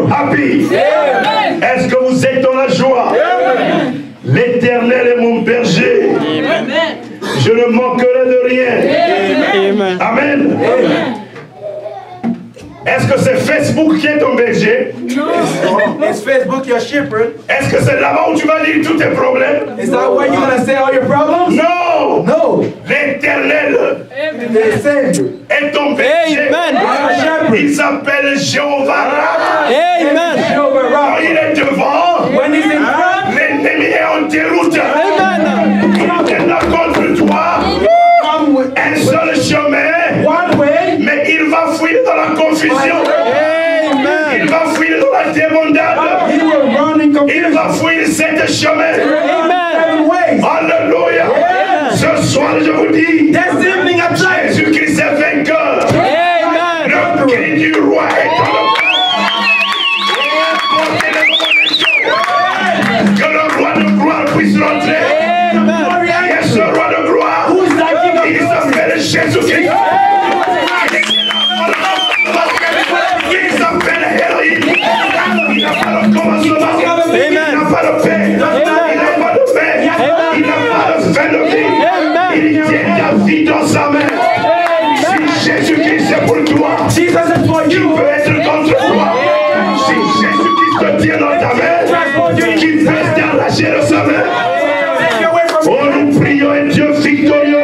you happy? Est-ce que vous êtes dans la joie? L'Éternel est mon berger. Je ne manquerai de rien. Amen. Est-ce que c'est Facebook qui est ton berger? Is Facebook your shepherd? Est-ce que c'est là-bas où tu vas dire tous tes problèmes? Is that where you're gonna say all your problems? Non! No. L'Éternel The Savior. est ton berger. Il s'appelle Jéhovah. Amen. Quand il est devant, When he's in front, l'ennemi est en déroute. Il est là contre toi. come with Un seul chemin, one way. mais il va fuir dans la confusion. Il va fuir dans la débandade. He will run in Il confusion. va fuir cet chemin. 7 ways. Alléluia. Ce soir, je vous dis, This evening I tell you. Jésus-Christ est vainqueur. Le cri du roi est dans le que le roi de gloire puisse rentrer. Et ce roi de gloire, Who's that king of il glory? s'appelle Jésus-Christ. Il s'appelle Elohim. Il n'a pas de commencement. Il n'a pas de paix. Il n'a pas de paix. Il n'a pas de fin de vie. Il tient ta vie dans sa main. Si Jésus-Christ est pour toi, Jesus is for qui you. peut être contre toi? Si Jésus-Christ te tient dans ta main, qui peut t'arracher de sa main? Take away from Oh, nous prions un Dieu victorieux.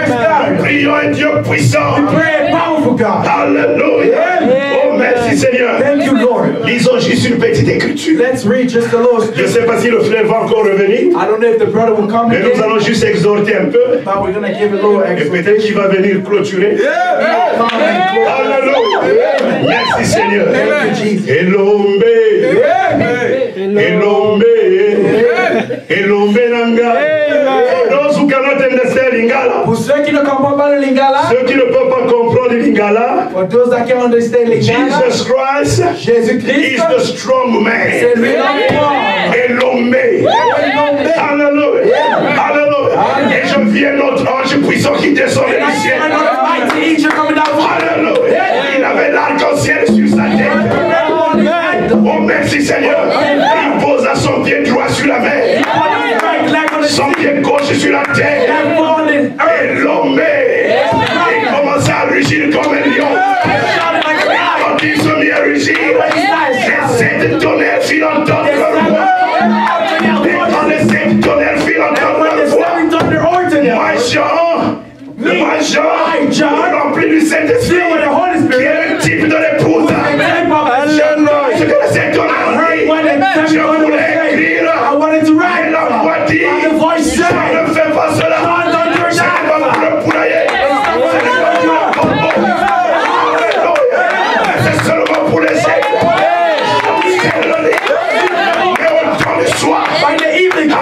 God. Nous prions un Dieu puissant. Pray, powerful God. Alléluia. Oh, merci Seigneur. Thank you, Lord. Lisons juste une petite écriture. Let's read just a little. Je ne sais pas si le frère va encore revenir, I don't know if the brother will come mais nous again, allons juste exhorter un peu. but we're gonna give a little Et extra. peut-être qu'il va venir clôturer. Alléluia. Merci Seigneur. Elombe. Elombe. Elombe nanga. Those who cannot understand Lingala, Pour ceux qui ne comprennent pas le Lingala, ceux qui ne peuvent pas comprendre Lingala, for those that can understand Lingala, Jesus Christ is Jésus-Christ, the strong c'est man. lui l'homme fort. Elombe. Alléluia. Alléluia. Et je vis un autre ange puissant qui descend du ciel. Another mighty angel coming down from Alléluia. Il avait l'arc-en-ciel sur sa tête. Oh, merci Seigneur. Il posa son pied droit sur la mer, right leg on the son pied gauche sur la terre. left foot on his earth. Et l'homme, il commença à rugir comme un lion. Shouted like a lion. Quand il se mit à rugir, les sept tonnerres firent entendre leur voix. Et quand les sept tonnerres firent entendre leur voix, moi Jean, rempli du Saint-Esprit, qui est le type de l'épouse. Ce que les sept tonnerres dit, je voulais écrire, et la voix dit, je ne fais pas cela. Ce n'est pas pour le poulailler. Ce n'est pas pour le corbeau. Alléluia. C'est seulement pour les sept. C'est le lit. Et au temps du soir, alléluia,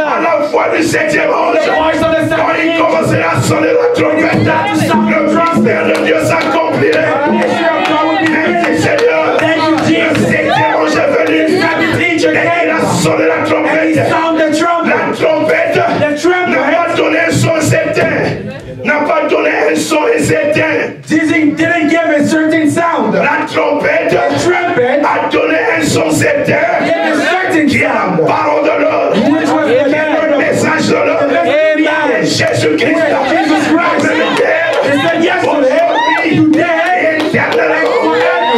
à la voix du septième ange, quand il commençait à sonner la trompette, le mystère de Dieu s'accomplirait. Merci Seigneur. Le septième ange est venu et il a sonné la trompette. La trompette n'a pas donné un son certain. N'a pas donné un son certain. Didn't give a certain sound. La trompette Trumpet a donné un son certain gave a certain qui est la sound. parole de l'heure, Which was qui est le message de l'heure. Amen. Jésus-Christ, Jesus Christ. He said yesterday, today, et éternellement.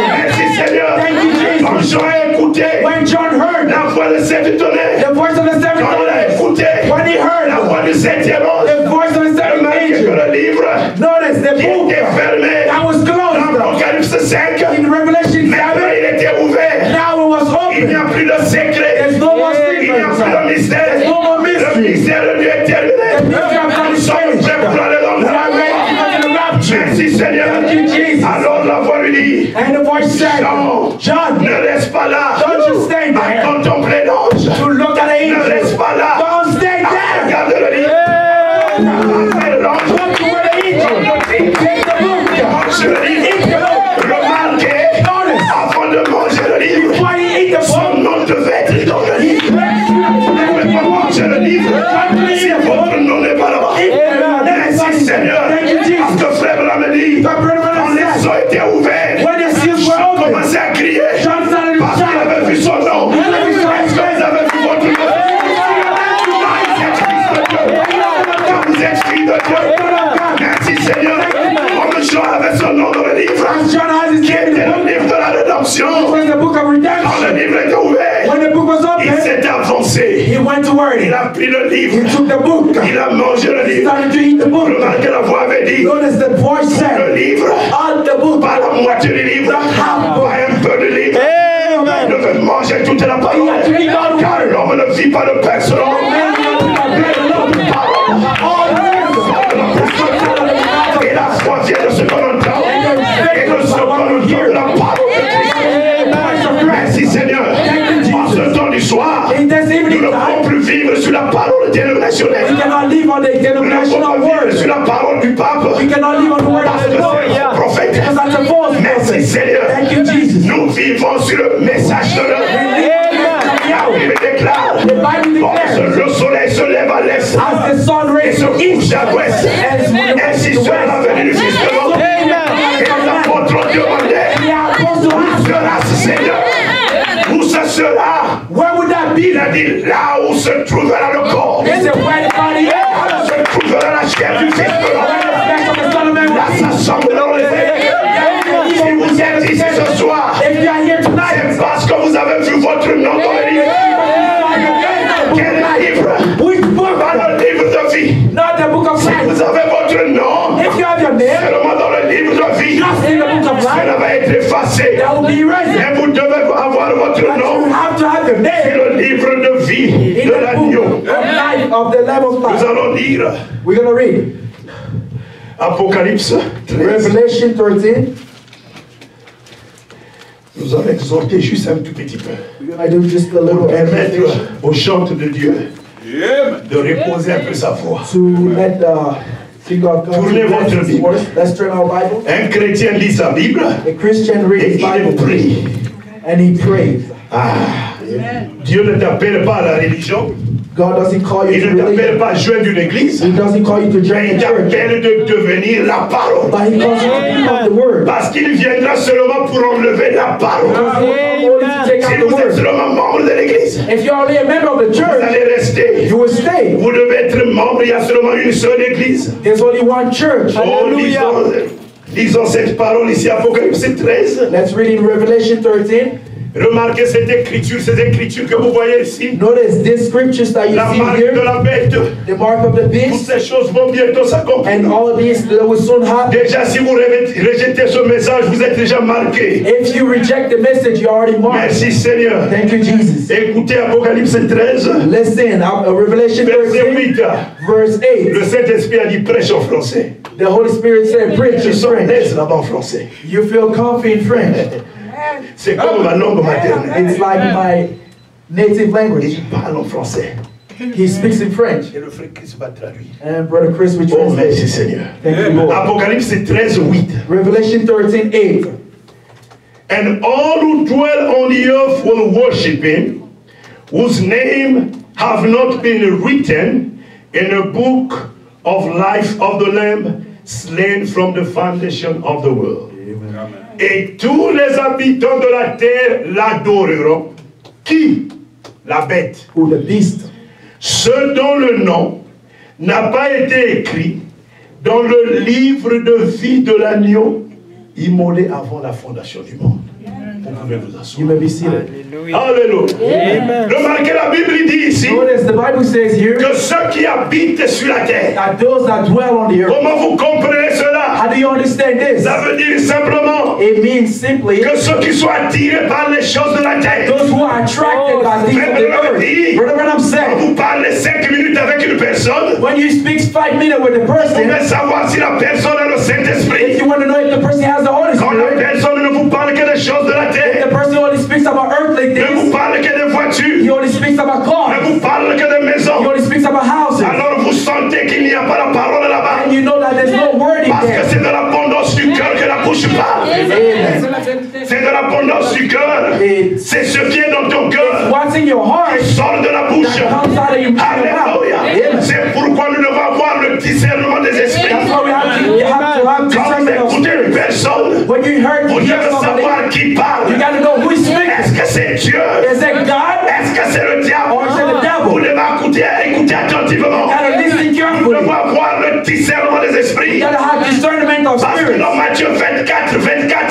Merci Seigneur. Thank you, Jesus. Quand Jean a écouté when John heard la voix de sept tonnerres, the voice of the seventh quand il a angel, écouté when he heard la voix du septième ange, the voice of the seventh remarquez que angel, le livre notice the qui book était fermé that was dans closed Apocalypse 5, in Revelation maintenant 7, il était ouvert. now it was Il n'y a open. plus de secret. There's no more Il n'y a plus secrets. de mystère. There's no more Le mystery. mystère de Dieu est terminé. The mystery of God Nous is sommes finished. prêts pour aller dans We are le ready to go to the rapture. Merci Seigneur. Thank you, Jesus. Alors la voix lui dit, And the voice said, John, ne reste pas là don't just stay à there contempler l'ange. to look at the Ne angel. reste pas là Don't stay à there. regarder le livre. Regarde l'ange. Look to where the angel. Take the book. Mange le livre. Eat the book. Remarquez, Notice. avant de manger le livre, Why you eat the son book? nom devait être dans le livre. Vous ne pouvez pas manger le livre si votre nom n'est pas là-bas. Merci Seigneur. Thank you, Jesus. Parce que frère Branham dit, quand les yeux étaient ouverts, When the seals were Jean open, commençait livre As John has his qui name in était the le book, livre de la it rédemption. was the book of Quand le redemption. livre était ouvert, When the book was il open, s'est avancé. he went to word. Il a pris le He livre. took the book. Il a mangé le He livre. started to eat the book. Remarquez, la voix avait dit, Notice the voice le said, livre, on the book. pas la moitié du livre, pas un peu de livre. Il devait manger toute la parole. Car l'homme ne vit pas de pain seulement. Et la foi vient de ce qu'on entend. Et de ce qu'on entend de la parole de Christ. Merci Seigneur. En ce temps du soir, In this nous evening ne pouvons time, plus vivre sur la parole dénominationnelle. we cannot live on the Nous ne denominational pouvons pas vivre sur word. la parole du pape. We cannot live on the word Parce of que the Lord. c'est un prophète. Because that's a false Merci prophet. Seigneur. Thank you, Jesus. Nous vivons sur le message de l'homme. Il déclare, The Bible declares, le soleil se lève à l'est as the sun et rays se to the couche east, à l'ouest. Ainsi sera la venue du Fils de l'homme. Et l'apôtre demandait, the apostle où asked, sera ce Seigneur? Où ce sera? where would that be? Il a dit, là où se trouvera le corps, He said, where the body is, là où se trouvera la chair du Fils de l'homme. where the flesh of the Son of Man Là, will ça semble dans les Si vous êtes ici ce soir, be. If you are here tonight, c'est parce que vous avez vu votre nom dans le livre. Quel livre? which book? Pas le livre de vie. Not the book of Si life. vous avez votre nom, If you have your name, seulement dans le livre de vie, just in the book of cela life, va être effacé. that will be erased. Et vous devez avoir votre But you nom. have to have your C'est name le livre de vie in de the l'agneau. book of life, of the Lamb of Nous life. allons lire We're going to read Apocalypse 13. Revelation 13. Nous allons exhorter juste un tout petit peu. We're going to do just a Pour little permettre exhortation au chante de Dieu de reposer un peu sa voix. to let the finger of God Tournez bless votre His Bible. words. Let's turn our Bible. Un chrétien lit sa Bible The Christian et reads his il Bible prie. and he prays. Ah, Dieu ne t'appelle pas à la religion. God doesn't call you Il to ne t'appelle religion. pas à joindre une église. He doesn't call you to join Mais il the church. t'appelle de devenir la parole. But he calls you to become the word. Parce qu'il viendra seulement pour enlever la parole. Because he will come only to take Si out the vous êtes word. seulement membre de l'église, If you're only a member of the vous church, allez rester. you will stay. Vous devez être membre, il y a seulement une seule église. There's only one church. Oh, lisons cette parole ici, Apocalypse 13. Let's read in Revelation 13. Remarquez cette écriture, ces écritures que vous voyez ici. Notice these scriptures that you La see marque de here, la bête. the mark of the Toutes beast, ces choses vont bientôt s'accomplir. and all these that will soon happen. Déjà, si vous rejetez ce message, vous êtes déjà marqué. If you reject the message, you're already marked. Merci Seigneur. Thank you, Jesus. Écoutez Apocalypse 13, Listen, Revelation verset 13, 8. verse 8. Le Saint-Esprit a dit prêche en français. The Holy Spirit said, preach Je in sens French. l'aise là-bas en français. You feel comfy in French. C'est comme ma langue maternelle. It's like my native Et language. il parle en français. He speaks in French. Et le frère Christ va traduire. And Brother Chris will Oh, merci translate. Seigneur. Thank you, Lord. Apocalypse 13, 8. Revelation 13, 8. And all who dwell on the earth will worship him, whose name have not been written in the book of life of the Lamb, slain from the foundation of the world. Et tous les habitants de la terre l'adoreront. Qui? La bête. Who the beast. Ceux dont le nom n'a pas été écrit dans le livre de vie de l'agneau immolé avant la fondation du monde. Vous pouvez vous You asseoir. may be seated. Alléluia. Remarquez, la Bible dit ici Notice the Bible says here que ceux qui habitent sur la terre, that those that dwell on the earth. comment vous comprenez cela? How do you understand this? Ça veut dire simplement It means simply que ceux qui sont attirés par les choses de la terre. those who are attracted by things of the earth. Brother Branham Quand said, vous parlez 5 minutes avec une personne, when you speak 5 minutes with a vous person, pouvez savoir si la personne a le if Saint-Esprit. you want to know if the person has the Holy Quand la Spirit, personne ne vous parle que des choses de la if terre, the person only speaks about earthly ne vous things, parle que des he voitures, only speaks about ne cars, vous parle que des he maisons, only speaks about houses, alors vous sentez qu'il n'y a pas la parole là-bas. and you know that there's no word in Parce que there. c'est de l'abondance du cœur que la bouche parle. Amen. C'est de l'abondance du cœur. C'est ce qui est dans ton cœur What's in your heart qui sort de la bouche. that comes out of your mouth. Alléluia. Amen. C'est pourquoi nous devons avoir le discernement des esprits. That's why we have to have Quand vous discernment of écoutez spirits. une personne, When you heard vous hear devez somebody, savoir qui parle. you got to know who is speaking. Est-ce que c'est Dieu? Is it God Est-ce que c'est le diable? or is it the Vous devil? devez écouter attentivement. You got to listen Nous carefully. devons avoir le discernement des esprits. You got to have discernment of Parce que spirits. dans Matthieu 24, 24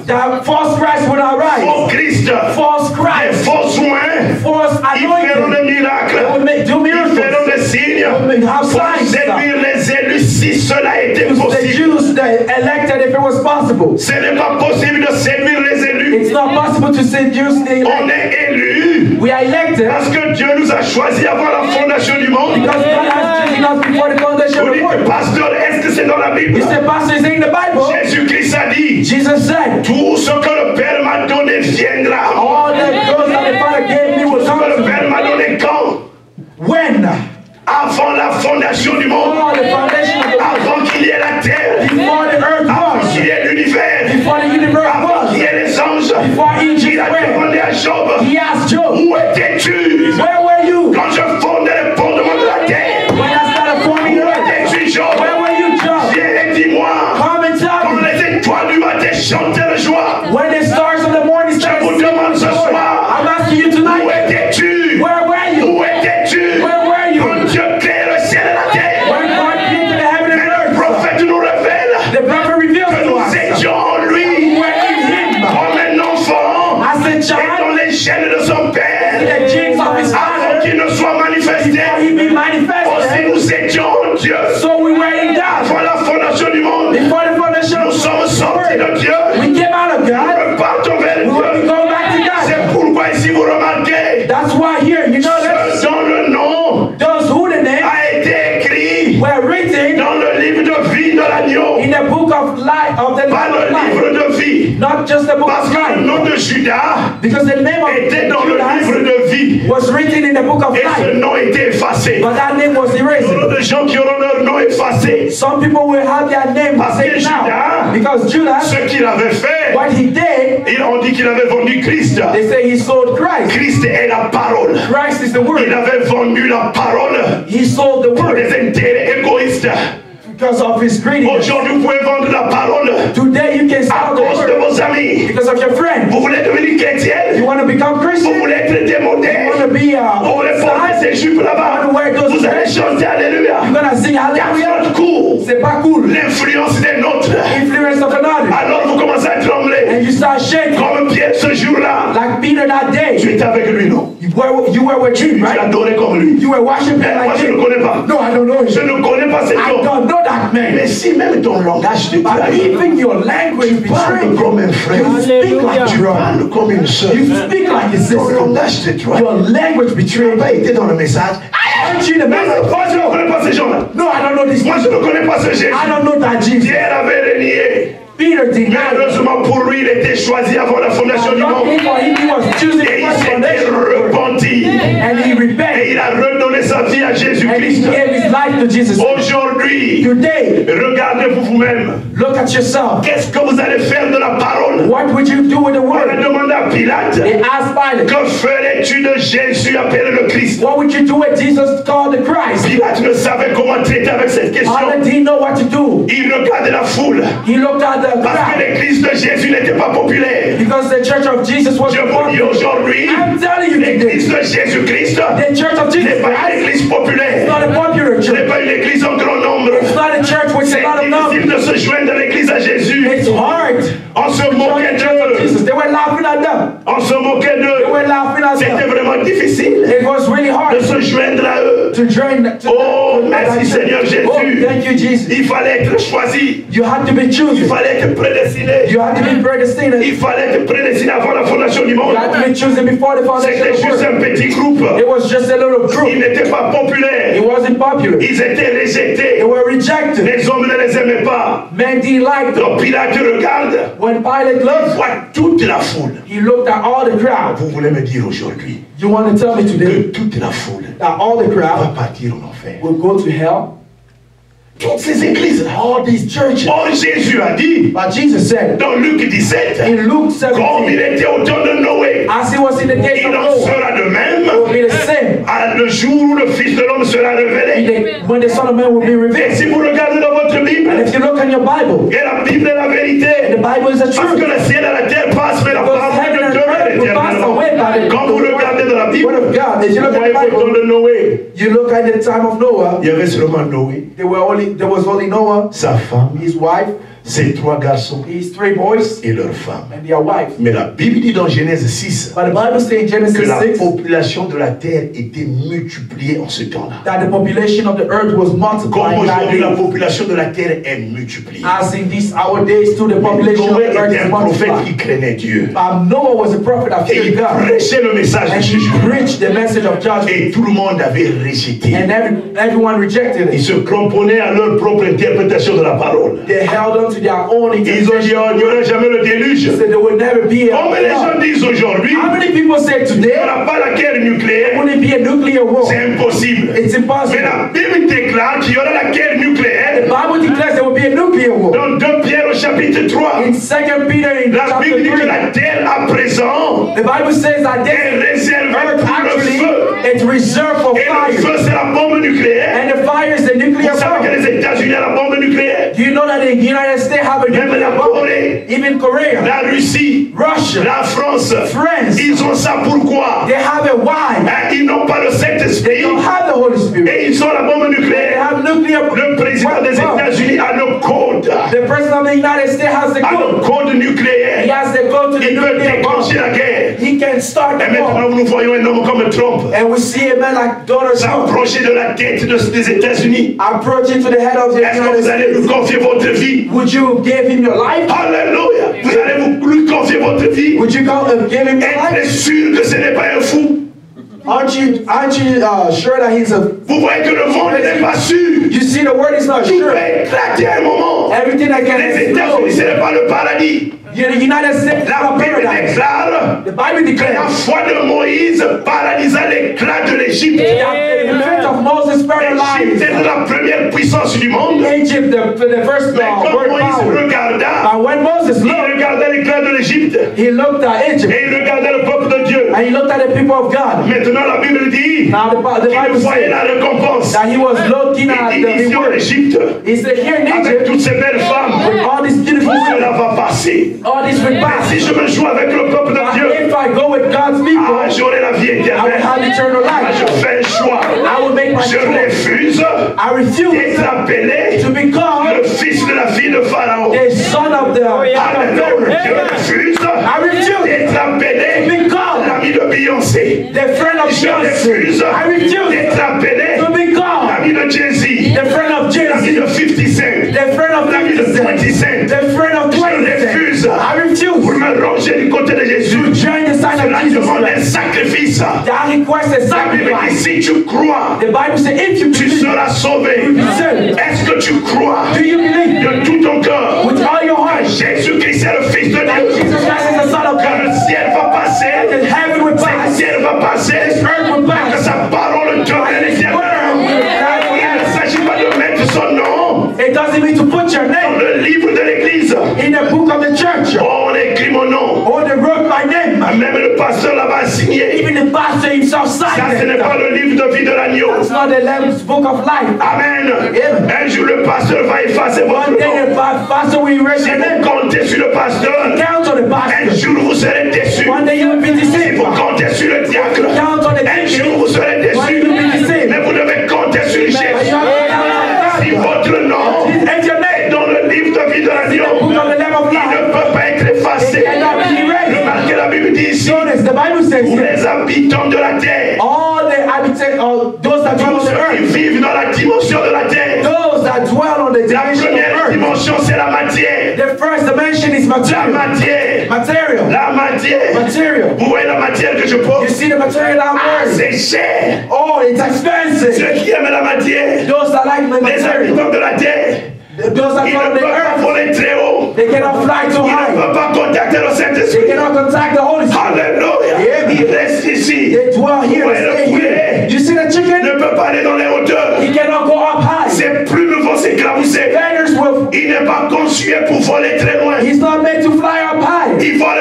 That false Christ will arise. Faux Christ. False Des Christ. faux soins. False Ils feront anointing. des miracles. They will make, do Ils feront miracles. des signes. They will have Pour signs. séduire les élus si cela était The possible. Jews that elected if it was possible. Ce n'est pas possible de séduire les élus. It's not possible to seduce the On elect. est élus We are elected parce que Dieu nous a choisis avant la fondation du monde. because God has chosen us before the foundation Vous of the dites, world. pasteur, est-ce que c'est dans la Bible? You say, Pastor, is in the Bible. Jésus-Christ a dit, Jesus said, tout ce que le Père m'a donné viendra à moi. all the girls that the Father gave me will Ce come que to le Père me. m'a donné quand? When? Avant la fondation du monde. Before the foundation of the world. Avant qu'il y ait la terre. Before the earth Avant was. qu'il y ait l'univers. Before the universe Avant qu'il y was. ait les anges. Before Egypt Il a were. demandé à Job, He asked Job, où étais-tu where were you quand je fondais les fondements de la terre? when I started forming the Où earth? étais-tu, Job? Where were you, Job? Viens et dis-moi. Come and tell Quand me. les étoiles du matin chantaient de joie. When the stars of the morning started vous singing, demande ce Lord, soir. I'm asking you Où tonight, étais-tu? where were you? Où étais-tu? Where were you? Quand Dieu crée le ciel et la terre. When God created the heaven and Le earth, prophète nous révèle the prophet reveals que to nous us étions en lui. we were in him Comme un enfant. as a Et child dans les gènes de son in père. the genes of his Avant father qu'il ne soit manifesté. before he be Aussi manifested. nous étions en Dieu. So we were in God Avant la fondation du monde. before the foundation Nous of sommes the sortis world. de Dieu. We came out of God. Nous partons vers We will be Dieu. going back to God. C'est pourquoi ici vous remarquez. That's why here, you know that Ce dont le nom those who the name a été écrit were written dans le livre de vie de l'agneau. in the book of life of the Pas le livre life, de vie. not just the book Parce of que le life, nom de Judas because the name of était dans le livre Judas de vie. was written in the book of Et ce life, nom était effacé. but that name was Il y aura erased. des gens qui auront leur nom effacé. Some people will have their name Parce que taken out Judas, because Judas, ce qu'il avait fait, what he did, on dit qu'il avait vendu Christ. they say he sold Christ. Christ est la parole. Christ is the Il word. avait vendu la parole He sold the pour word des intérêts égoïstes. because of his greediness. Aujourd'hui, vous pouvez vendre la parole Today you can à sell the cause de word vos amis. because of your friend. Vous voulez devenir You chrétien? want to become Vous Christian? voulez être You démodé? want to be Vous voulez porter ces jupes là-bas? Vous allez chanter Alléluia. You're gonna sing Car hallelujah. notre cours, C'est pas cool. l'influence des nôtres. Influence of another. Alors vous commencez à trembler. And you start shaking. Comme Pierre ce jour-là. Like Peter that Tu day. étais avec lui, non? You were with him, Tu right? l'adorais comme lui. You were worshiping Mais moi, like je ne him. le connais pas. No, I don't know Je him. ne connais pas cet I homme. don't know that man. Mais si même ton langage te But trahit, even your language parle betrays comme you. un frère. You speak like Tu a brother. parles comme une sœur. You speak like a Ton sister. langage te trahit. Your language Tu betrays n'as pas été dans le message. Aren't you the Mais man? moi, je ne connais pas ces gens-là. No, I don't know this Moi, man. je ne connais pas ce Jésus. I don't know that Jesus. Pierre avait renié. Peter did Mais not. heureusement pour lui, il était choisi avant la fondation du Luckily monde. for him, he was choosing Et il first s'était foundation. repenti. And he Et repented. il a redonné sa vie à And he Jésus-Christ. gave his life to Jesus. Aujourd'hui, Today, regardez-vous vous-même. look at yourself. Qu'est-ce que vous allez faire de la parole? What would you do with the On a word? demandé à Pilate, They asked Pilate, que ferais-tu de Jésus appelé le Christ? what would you do with Jesus called the Christ? Pilate ne savait comment traiter avec cette question. Pilate didn't know what to do. Il regardait la foule. He looked at the Parce que crowd l'église de Jésus n'était pas populaire. because the church of Jesus was Je vous dis popular. aujourd'hui, I'm telling you today, l'église de Jésus-Christ the church of Jesus n'est pas une Christ église is populaire. not a popular Ce n'est church. pas une église en grand nombre. It's not a church with a C'est lot of difficile numbers. de se joindre à l'église à Jésus. It's hard. On se moquait The church of d'eux. Jesus, they were laughing at them. On se moquait They d'eux. were laughing at C'était them. vraiment difficile It was really de hard se joindre à eux. to join. Oh, merci that Seigneur church. Jésus. Oh, thank you, Jesus. Il fallait être choisi. You had to be Il chosen. fallait être prédestiné. You had to be predestinated. Il fallait être prédestiné avant la fondation du monde. You had to be chosen before the foundation C'était of the juste world. un petit groupe. It was just a little Ils group. n'étaient pas It populaires. wasn't popular. Ils étaient rejetés. They were rejected. Les hommes ne les aimaient pas. Men didn't like them. Donc Pilate regarde, When Pilate looked, voit toute la foule. he looked at all the crowd. Vous voulez me dire aujourd'hui You want to tell me que today toute la foule that all the va crowd partir en enfer? will go to hell? Toutes ces églises-là. All these churches. Or Jésus a dit But Jesus said dans Luc 17, in Luke comme il 17, était au temps de Noé, as it was in the days il of en Noah, sera de même it will be the same à le jour où le Fils de l'homme sera révélé. when the Son of Man will be Et revealed. si vous regardez dans votre And Bible, if you look in your Bible, et la Bible est la the vérité, Bible is the parce truth. que le ciel et la terre passent, mais la Because parole heaven de and Dieu earth est will pass éternellement. away by the Quand vous regardez dans la word Bible, of God. If you vous look at voyez the au temps Bible, de Noé, you look at the time of Noah, il y avait seulement Noé, there was only Noah, sa femme, his wife, Ces 3 garçons these 3 boys et leurs femmes. and their wives. Mais la Bible dit dans Genèse 6 But the Bible says in Genesis que la 6 population de la terre était multipliée en ce temps-là. that the population of the earth was Comme multiplying aujourd'hui la daily. population de la terre est multipliée. As in these our days too, the population of Noé the earth était is un prophète qui multiplying. craignait Dieu. Noah was a prophet that Et feared il God. prêchait le message And de he Jésus. preached the message of judgment. Et tout le monde avait rejeté. And everyone rejected Ils it. se cramponnaient à leur propre interprétation de la parole. They held on to their own Ils ont dit, interpretation. oh, il n'y aura jamais le déluge. They said there will never be a Comme les gens flood. disent aujourd'hui, How many people say il n'y today aura pas la guerre nucléaire. will it be a nuclear war? C'est impossible. It's Mais impossible. la Bible déclare qu'il y aura la guerre The nucléaire. Bible declares there will be a nuclear war. Dans 2 Pierre au chapitre 3, In 2 Peter in la chapter Bible dit que 3, la terre à présent the Bible says that est this réservée earth pour le actually feu. it's reserved for Et le fire. feu, c'est la bombe nucléaire. And the fire is the nuclear Vous savez que bomb. les États-Unis ont la bombe nucléaire. Do you know that the United States have a Même nuclear la bomb? Corée, Even Korea, la Russie, Russia, la France, France, ils ont ça pourquoi? they have it. Why? Ils n'ont pas le They Saint-Esprit don't have the Holy Spirit. et ils ont la bombe They nucléaire. have nuclear Le président des bomb. États-Unis a le code. The president of the United States has the A le code. code He nucléaire. has the code to the Il peut nuclear déclencher bomb. la guerre. He can start Et the maintenant, bomb. nous voyons un homme comme Trump And we see a man like Donald Trump s'approcher de la tête des États-Unis. approaching to the head of the Est-ce que United vous allez lui States. confier votre vie? Would you give him your life? Alléluia. Vous allez lui confier votre vie. Would you give him your Êtes life? sûr que ce n'est pas un fou? Aren't you sure that he's a? Vous voyez que le monde n'est pas sûr. You see, the word is not Tout sure. peut éclater à un moment. Everything that can Les États-Unis, ce explode. n'est pas le paradis. The United States is La not Bible paradise. déclare The Bible que la declares foi de Moïse paralysa l'éclat de l'Égypte. that the faith of Moses L'Égypte paralyzed est la première puissance du monde. Egypt, the first Mais quand world Moïse power. regarda, And when Moses il looked, regardait l'éclat de l'Égypte he looked at Egypt et il regardait le peuple de Dieu. and he looked at the people of God. Maintenant, la Bible dit Now the qu'il Bible voyait la says récompense. that he was looking at Il the dit ici en reward. Égypte, He said, here in avec Egypt, toutes ces belles femmes, with all these beautiful tout cela women, va passer. all this will Si pass. je me joue avec le peuple de But Dieu, if I go with God's people, j'aurai la vie I will éternelle. have eternal Je life. fais un choix. I will make my Je choice. refuse I refuse d'être appelé to become le fils de la fille de Pharaon. the son of the Alléluia. Je Pharaoh. refuse I refuse d'être appelé to become l'ami de Beyoncé. the friend of Je Beyonce. refuse I refuse d'être appelé to become l'ami de Jay-Z, the friend of l'ami Jay-Z, de 50 Cent, the friend of l'ami de 20 50 Cent. the friend of Je 20 refuse I refuse pour me ranger du côté de to Jésus. join the sign Cela of Jesus demande un Christ. sacrifice. That requires a La Bible dit, sacrifice. si tu crois, The Bible says, if you tu believe, seras sauvé. you will be saved. Est-ce que tu crois Do you believe de tout ton cœur with all your heart que Jésus-Christ est le Fils de that Dieu? Jesus Christ is the Son of Que God? le ciel va That passer, heaven will que le pass, ciel va passer, earth will que pass. sa parole demeure éternelle. Il ne s'agit pas de mettre son nom It doesn't mean to put your dans name le livre de l'Église. in the book of the church Oh, on écrit mon nom. or they wrote my name. Même le pasteur là-bas a signé. Even the pastor himself Ça, signed ce n'est it. pas le livre de vie de l'agneau. It's not the Lamb's book of life. Amen. Amen. Un jour, le pasteur va effacer votre One day nom. the pastor will erase Si your name. vous comptez sur le pasteur, Count on the un pastor. jour vous serez déçus. One day you will be Si deceived. vous comptez sur le diacre, Count on the un jour deacon. vous serez One day déçus. you will be deceived. Mais vous devez compter sur But you Jésus. have to count on Si God. votre nom If your est name dans le livre de vie de book l'agneau, of the Lamb of il ne life, peut pas être effacé. it cannot be erased. Remarquez, la Bible dit ici, Notice the Bible says tous here, les habitants de la terre, all the habitants, all those that dwell tous on the ceux qui earth, vivent dans la dimension de la terre, those that dwell on the la dimension of première earth. dimension c'est la matière. The first dimension is La material. matière. Material. La matière. Material. Vous voyez la matière que je You porte? see the material I'm Ah, wearing? c'est cher. Oh, it's expensive. Ceux qui aiment la matière, Those that like the les material, habitants de la terre, those that ils dwell ne on the peuvent pas earth, voler très haut. they cannot fly too Ils ne high. peuvent pas contacter le They Saint-Esprit. cannot contact the Holy Spirit. Alléluia. Yeah. Ils restent ici. They dwell here Ouais, and le stay poulet here. You see the ne chicken? peut pas aller dans les hauteurs. He cannot go up high. Ses plumes vont s'éclabousser. Feathers will. Il n'est pas conçu pour voler très loin. He's not made to fly up high. Il vole,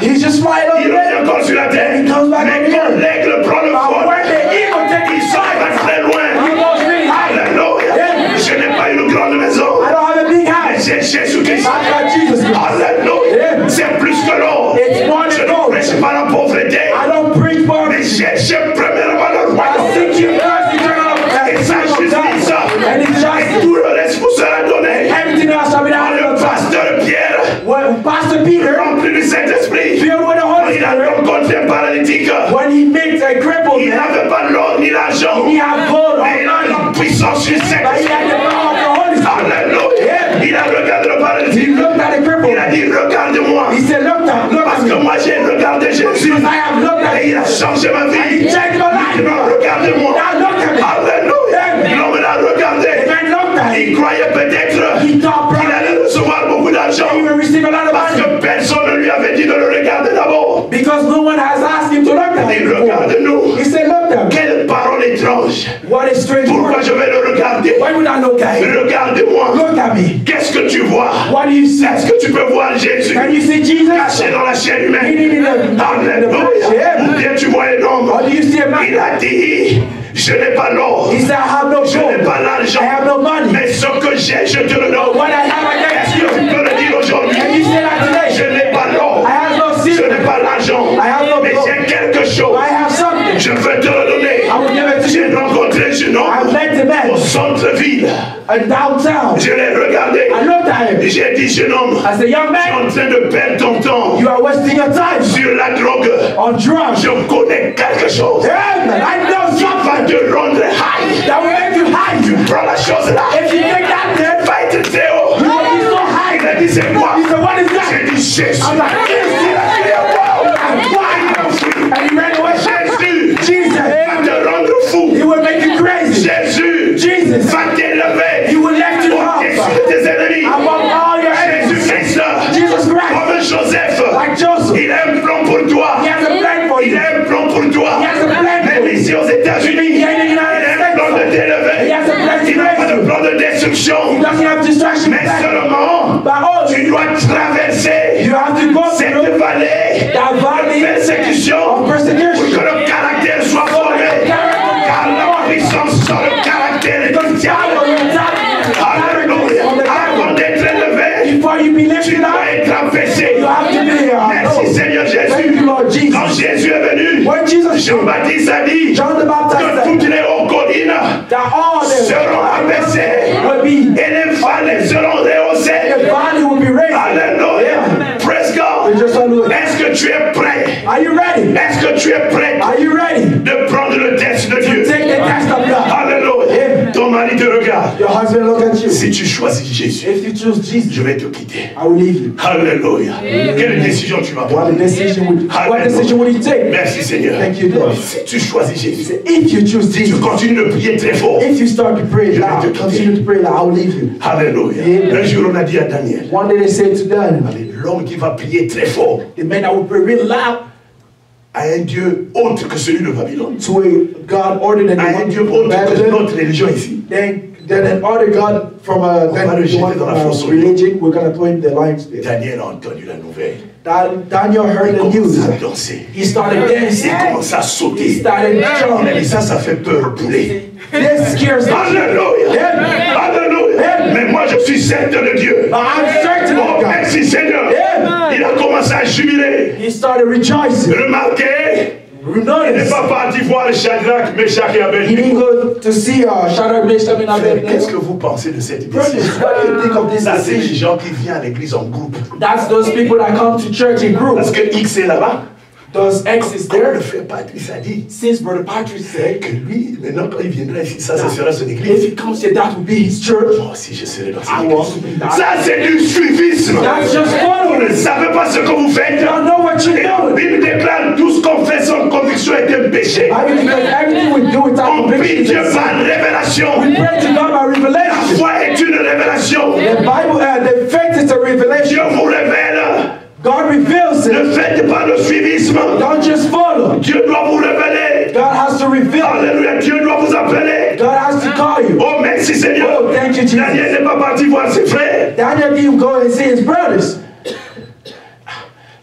He's just flying up il there. revient encore sur la terre. He comes back Mais on the quand earth. l'aigle prend le But vol, when the eagle takes il his s'en va flight, très he loin. goes really high. Alléluia. Yeah. Je n'ai pas une grande maison. I don't have a big Mais house. j'ai Jésus-Christ. I've got Jesus Christ. Alléluia. Yeah. C'est plus que l'or. It's more Je than ne gold. prêche pas la pauvreté. I don't preach Mais poverty. cherche premièrement le I royaume de seek Dieu. you first, eternal Et sa kingdom of justice. God. And his Et justice. tout le reste vous sera donné. Everything else shall be added unto paralytique, when he met a crippled il man, n'avait pas l'or ni l'argent, he had gold mais il or avait money, la puissance du but he Saint-Esprit. had the power of the Holy Spirit. Alléluia. Il a regardé le He paralytique. looked at the crippled Il a man. dit, regarde-moi. He said, look Parce at que me. moi j'ai regardé Jésus. Because I have looked at Et il a changé ma and he vie. changed my life. Maintenant, regarde-moi. Now look at me. Alléluia. L'homme l'a regardé. The man looked at Il him. croyait peut-être He thought qu'il probably allait recevoir beaucoup d'argent. he will receive a lot of Parce money. que personne ne lui avait dit de le regarder d'abord. Because no one has asked him to look at Il him before. regarde-nous. He said, look at me. Quelle parole étrange. What a strange Pourquoi word. je vais le regarder? Why would I look at him? Regardez-moi. Look at me. Qu'est-ce que tu vois? What do you see? Est-ce que tu peux voir Jésus Can you see Jesus? caché dans la chair humaine? Hidden in the Alléluia. flesh. Ou bien tu vois un homme. Or do you see a man? Il a dit, je n'ai pas l'or, He said, I have no je n'ai gold. pas l'argent, I have no money. mais ce que j'ai, je te le donne. What I have, I Est-ce give que to tu you. peux le dire aujourd'hui? Can you say that Je today? n'ai pas l'or, I have no je silver. n'ai pas l'argent, I have no mais gold. j'ai quelque chose. I have something. Je veux te le donner. I will give it to J'ai you. rencontré un jeune I homme met the au man centre-ville. in downtown. Je l'ai regardé. I looked at him. J'ai dit, jeune homme, I said, young tu es en man, train de perdre ton temps you are wasting your time sur la drogue. on drugs. Je connais quelque chose Hey, man, I know qui va something te rendre high. that will make you high. Prends la chose là. If you take that there, Va être très haut. you will be so high. Il a dit, c'est quoi? He said, what is that? J'ai dit, Jésus. I'm like, this Il a crié, wow. And he ran away. Jésus Jesus, va te rendre fou. he will make you crazy. Jésus Jesus, va t'élever he will lift you au-dessus up de tes ennemis. above all your enemies. Jésus-Christ, Jesus Christ, comme Joseph, like Joseph, il a un plan pour toi. he has a plan for Il you. a un plan pour toi. He has a plan for Même you. ici aux États-Unis, He ain't in the il United a un plan de States. He t'élever. has a plan to Il n'a pas raise de you. plan de He destruction. doesn't have distraction Mais plan. seulement, But all tu dois traverser you have to go cette through vallée that de valley persécution of pour que persecution. le caractère soit formé. Car la puissance sur le caractère est du diable. Alléluia. Avant d'être élevé, Before you be tu lifted dois up, être affaissé. you have to be Merci Seigneur Thank Jésus. you, Lord Jesus. Quand Jésus est venu, When Jesus came, Jean-Baptiste a dit John the Baptist que said toutes les hauts collines that all seront abaissées will be, et les vallées seront rehaussées. the valley will be raised. Alléluia. Praise God. We just want to- Est-ce que tu es prêt? Are you ready? Est-ce que tu es prêt Are you ready de prendre le test de Dieu? to take the test of God? Alléluia. Ton mari te regarde. Your husband look at you. Si tu choisis Jésus, If you choose Jesus, je vais te quitter. I will leave you. Alléluia. Quelle décision tu vas What prendre? decision would you take? Merci Seigneur. Thank you, Lord. Si tu choisis Jésus, If you choose tu Jesus, continues de prier très fort. if you start to pray loud, continue to pray loud, I will leave you. Alléluia. Un jour on a dit à Daniel, One day they said to Daniel, l'homme qui va prier très fort the man that will pray real loud à un Dieu autre que celui de Babylone, to a God ordered that à the un one Dieu from autre que Babylon, notre religion ici. then an order God from a va le jeter dans la fosse aux lions. religion, we're gonna throw him the lion's pit. Daniel a entendu la nouvelle. Daniel heard Il the commence news. à danser. He started Il dancing. commence à He sauter. started Il a dit jumping. ça fait peur, poulet. This scares me. Alléluia. Alléluia. Mais moi je suis certain de Dieu. But I'm certain Oh, of God. merci Seigneur. Il a commencé à jubiler. He started rejoicing. Remarquez, il n'est Notice, pas parti voir Shadrach, Meshach et he Abednego. didn't go to see Shadrach, Meshach, and Qu'est-ce que Abednego. vous pensez de cette Brothers, décision? what do you think of this Ça, c'est les decision? gens qui viennent à l'église en groupe. That's those people that come to church in Parce groups. que X est là-bas. Does X is Comme there? le frère Patrice a dit, Since Brother Patrick said, que lui, maintenant, quand il viendra ici, ça, ce sera son if église. he comes here, that will be his church. Moi aussi, je serai dans I cette will also église. be that. Ça, c'est du suivisme. That's just Vous ne following. savez pas ce que vous faites. You don't know what you're Et la doing. Bible déclare tout ce qu'on fait sans conviction est un péché. I mean, because everything we do without On prie conviction Dieu is par sin. révélation. We pray to God by La revelation. foi est une révélation. The Bible, the faith is a Dieu revelation. vous révèle. God reveals it. Ne faites pas le suivisme. Don't just follow. Dieu doit vous révéler. God has to reveal. Alléluia. Dieu doit vous appeler. God has to call you. Oh, merci Seigneur. Oh, thank you, Jesus. Daniel n'est pas parti voir ses frères. Daniel didn't go and see his brothers.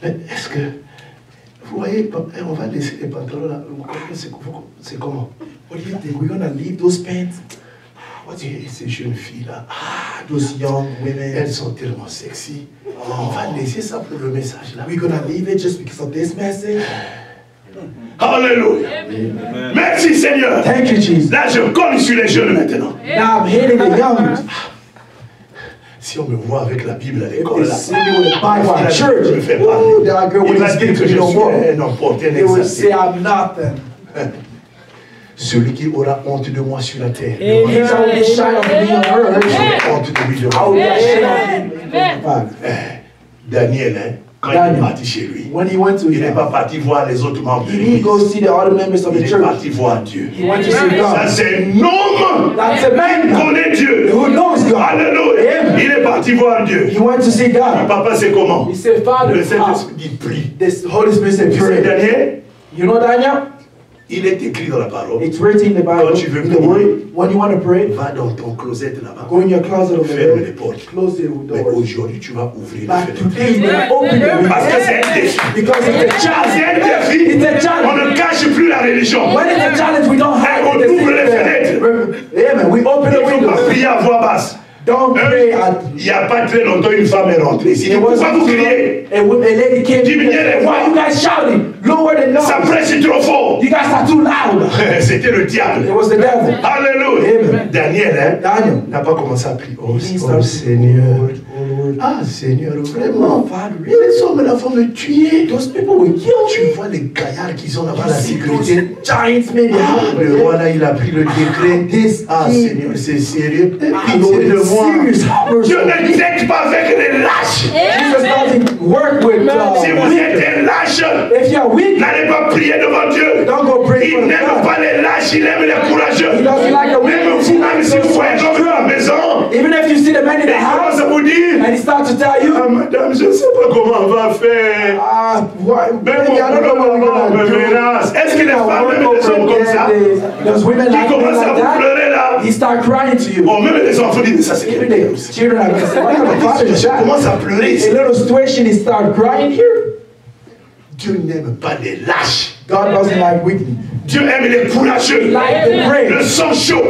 Mais est-ce que vous voyez, on va laisser les pantalons là. C'est comment? What do you think? We're gonna leave those pants? Et ces jeunes filles là, Those young women. elles sont tellement sexy. On va laisser ça pour le message là. We're gonna leave it just because of this message? Alléluia. Merci Seigneur. Thank you, Jesus. Là, je colle sur les jeunes maintenant. Now I'm hitting the young. Si on me voit avec la Bible à If l'école, they see me with a Bible at church, je me fais ooh, parler. that girl Il wouldn't va dire speak que to je me no suis more. un emporté, un They would say exalté. I'm nothing. Celui qui aura honte de moi sur la terre, He's only shy of me on earth. j'aurai honte de lui I devant would lui. be ashamed of him in the Bible. Daniel, hein, quand il Daniel. est parti chez lui, When he went to il his n'est pas house, parti voir les autres membres de he didn't l'église. go see the other members of Il the est church. parti voir Dieu. He went to see Ça, God. c'est un homme That's a qui man connaît Dieu. who knows God. Alléluia. Amen. Il est parti voir Dieu. He went to see God. Papa, c'est comment? He said, Father, Le how? Saint-Esprit dit prie. This Holy Spirit said, Tu sais, pray. Daniel, You know, Daniel? il est écrit dans la parole. It's written in the Bible, Quand tu veux in the prier, Word. When you want to pray, va dans ton closet là-bas. go in your closet over Ferme les there, portes. close the Mais door. aujourd'hui, tu vas ouvrir les But fenêtres. today, you're going to open the Parce que c'est un window. défi. Because it's a C'est challenge. un défi. It's a On challenge. ne cache plus la religion. When it's a challenge, we don't hide On it. ouvre les fenêtres. Amen. We open Il the ne faut pas windows. prier à voix basse. Don't pray at. Il n'y a pas très longtemps, une femme est rentrée ici. It Pourquoi wasn't vous too long. criez? A lady came. Diminuez les voix. Why you guys shouting? Lower the Ça noise. presse trop fort. You guys are too loud. C'était le diable. It was the devil. Alléluia. Amen. Daniel, hein, Daniel. n'a pas commencé à prier. Oh, He oh, started, Seigneur. Lord, oh Lord. Ah, Seigneur, Oh, vraiment. Father, Les really? hommes là vont me tuer. Those people will kill Tu you. vois les gaillards qu'ils ont là-bas, la See those sécurité. giants made Ah, le roi là, il a pris le décret. This Ah, king- Seigneur, c'est sérieux. Ah, Pitié Lord, de it's moi. serious. Have mercy Dieu on me. ne traite pas avec les lâches. Jesus doesn't work with Si vous êtes weak. un lâche, If you're weak, n'allez pas prier devant Dieu. don't go pray Il for n'aime God. pas les lâches, il aime les courageux. He doesn't like the weak. Même vous, même si vous voyez l'homme à la maison, Even if you see the man in il the commence house à vous dire, and he starts to tell you, ah madame, je ne sais pas comment on va faire. Même maybe I don't know what we're me gonna do. menace. Est-ce que les femmes, même les hommes comme ça, Those women qui like men commencent à like vous that, pleurer là? he start crying to you. Oh, même les enfants disent, mais ça c'est Even quelqu'un. the children are going to say, what kind of father is Je that? commence à pleurer A ici. little situation, he start crying here. Dieu n'aime pas les lâches. God doesn't like weakness. Dieu aime les courageux. Like the brave, Le sang chaud.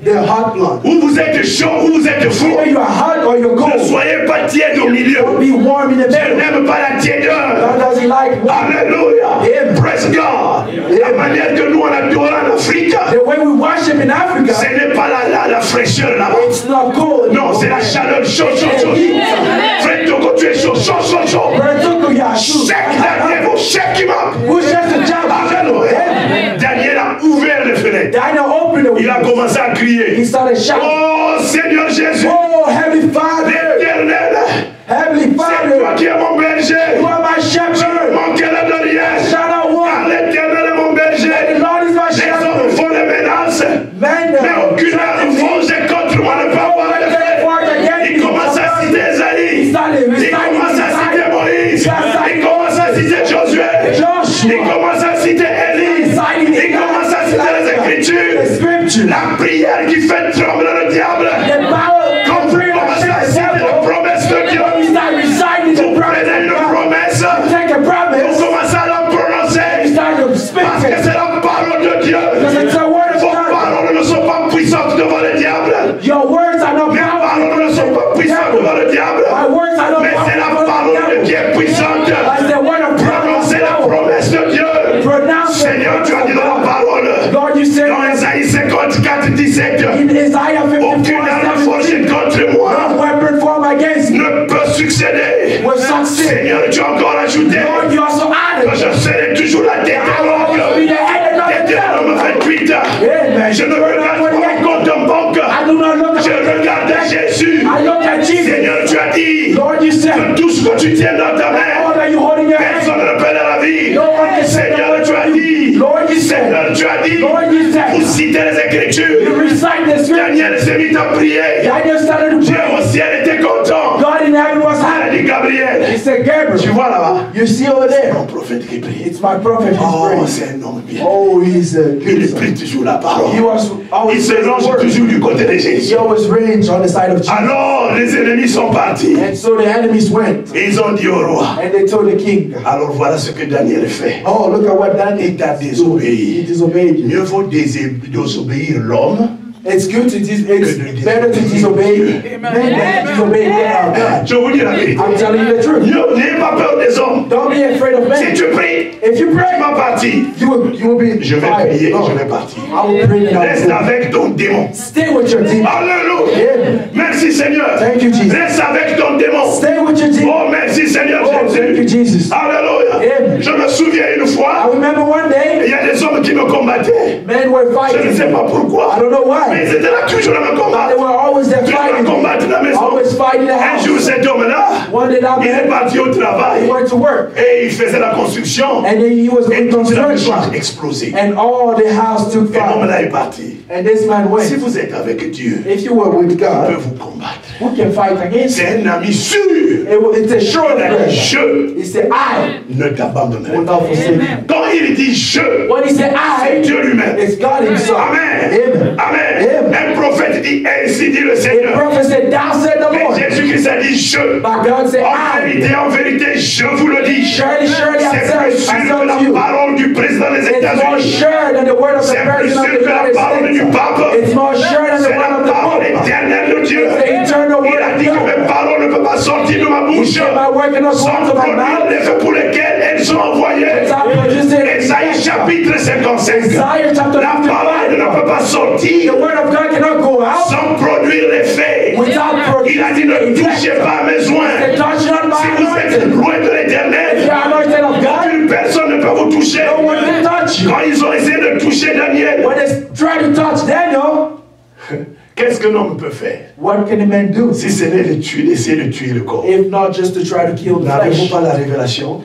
the hot blood. Ou vous êtes chaud, ou vous êtes froid. Either you are hot or you're Ne cold. soyez pas tiède au milieu. Don't be warm in the Dieu middle. n'aime pas la tiédeur. God doesn't like warm. Alléluia. Amen. Praise God. La manière que nous on adore en Afrique, The way we worship in ce Africa, n'est pas la fraîcheur là-bas. it's not cold. Non, c'est la chaleur chaud, chaud, chaud. Frère Togo, tu es chaud, chaud, chaud, chaud. Brother Toko, you are shoes. Shake that devil, shake him up. Who's just a job? Alléluia. Daniel a ouvert les fenêtres. Daniel opened the Il a windows. commencé à He crier. started shouting, Oh Seigneur Jésus, oh, Heavenly Father, l'Éternel, Heavenly c'est toi Father, qui es mon berger. you are my shepherd. Manquez-le de rien. Shall not Car want. l'Éternel est mon The berger. Lord is my Les hommes shepherd. font des menaces, Man, mais aucune arme forgée contre moi ne peut avoir effet. Il commence à citer Esaïe. Il commence à citer Moïse. Il commence à citer Josué. Il commence à citer Élie. Il commence à citer les Écritures. La prière qui fait trembler le diable. Quand vous commencez à citer la promesse de Dieu, vous prenez une promesse, vous commencez à la prononcer. Parce que c'est la parole de Dieu. Vos paroles ne sont pas puissantes devant le diable. Your words are not Mes paroles ne sont pas puissantes devant le diable. My words are not Mais c'est la parole de Dieu qui est puissante. As the word of Prononcez la promesse de Dieu. Pronounce Seigneur, tu as dit dans la parole. Lord, you said Dans Esaïe 54, 17. in Isaiah 54, Aucune arme forgée 17, contre no moi weapon formed against me ne peut succéder. will succeed. Seigneur, tu as encore ajouté Lord, you also que added, je serai toujours la tête à be the head and not the tail. Deutéronome 28. Amen. Je ne regarde pas mon compte en banque. I do not look Je at regarde à Jésus. I look at Jesus. Seigneur, tu as dit Lord, you said, que tout ce que tu tiens dans ta all main, that you hold in your hand, personne ne peut la vie. no one can say Seigneur, the tu as word to you. dit. Lord, you said, Seigneur, tu as dit. Lord, you said, Vous citez les you Écritures. recite the scripture. Daniel s'est mis à prier. Daniel started to Dieu pray. au ciel était content. God in heaven was Il a happy. dit Gabriel. He said, Tu Gabriel, vois là-bas. you see over there? Mon prophète qui prie. It's my prophet. He's Oh, praying. c'est un homme bien. Oh, he's a Il good son. prie toujours la parole. He was Il always se praying range the word. toujours du côté de He Jésus. always ranged on the side of Jesus. Alors les ennemis sont partis. And so the enemies went Et ils ont dit au roi. and they told the king, Alors voilà ce que Daniel fait. oh, look at what Daniel Il t'a did. He désobéi. disobeyed you. Mieux vaut désobéir l'homme. It's good to it's better to disobey men than to disobey God. Je vous dis la vérité. I'm telling you the truth. N'ayez pas peur des hommes. Don't be afraid of Si men. tu pries, If you tu pray, vas partir. you will be Je vais fired. prier, No. je vais partir. I will pray and I Reste will go. avec ton démon. Stay with your demon. Alléluia. Amen. Merci Seigneur. Thank you, Jesus. Reste avec ton démon. Stay with your demon. Oh, merci Seigneur Oh, thank you, Jésus. Jesus. Alléluia. Amen. Je me souviens une I fois, remember one day, il y a des hommes qui me combattaient. men were Je ne fighting. sais pas pourquoi. I don't know Mais why. ils étaient là toujours à me They combattre. were always there Toujours à fighting. combattre la maison. Always fighting the Un jour, house. cet homme-là, One day that il est man, parti au he travail went to work. et il faisait la construction. And then he was Et in toute la maison construction. a explosé. And all the house took Et fire. l'homme-là est parti. And this man Si went. vous êtes avec Dieu, If you were with il peut God, vous combattre. who can fight against C'est him? un ami sûr. It's a sure Il a dit, friend. je He said, I ne t'abandonnerai will pas. not forsake you. Quand il dit je, When he said c'est I, Dieu lui-même. it's God himself. Amen. Amen. Amen. Un prophète dit, ainsi dit le The Seigneur. prophet said, thou said the Mais Lord. Jésus-Christ a dit je. But God said, En vérité, je vous le dis. Surely, surely, I C'est plus sûr tell que la you. parole du président des It's more États-Unis. sure than the word of the C'est plus president of sûr the que la United parole du States. pape. It's more sure than the C'est word la of the parole Pope. éternelle de Dieu. It's the eternal Il word a of dit que mes God. paroles ne peuvent pas sortir de ma He bouche said, my word cannot go sans out of my produire mouth. l'effet pour lesquels elles sont envoyées. Without producing Ésaïe effect. chapitre 55. Isaiah chapter La parole ne 55. peut pas sortir The word of God cannot go out sans produire l'effet. without Il a dit ne producing touchez effect. pas à mes soins. Say, touch not Si my vous êtes anointing. loin de If l'éternel, you're anointed of God, aucune personne ne peut vous toucher. no one can touch you. Quand ils ont essayé de toucher Daniel, When they try to touch Daniel, qu'est-ce qu'un homme peut faire what can a man do? si ce n'est de tuer, d'essayer de tuer le corps? If not just to try to kill the N'avez-vous flesh. pas la révélation?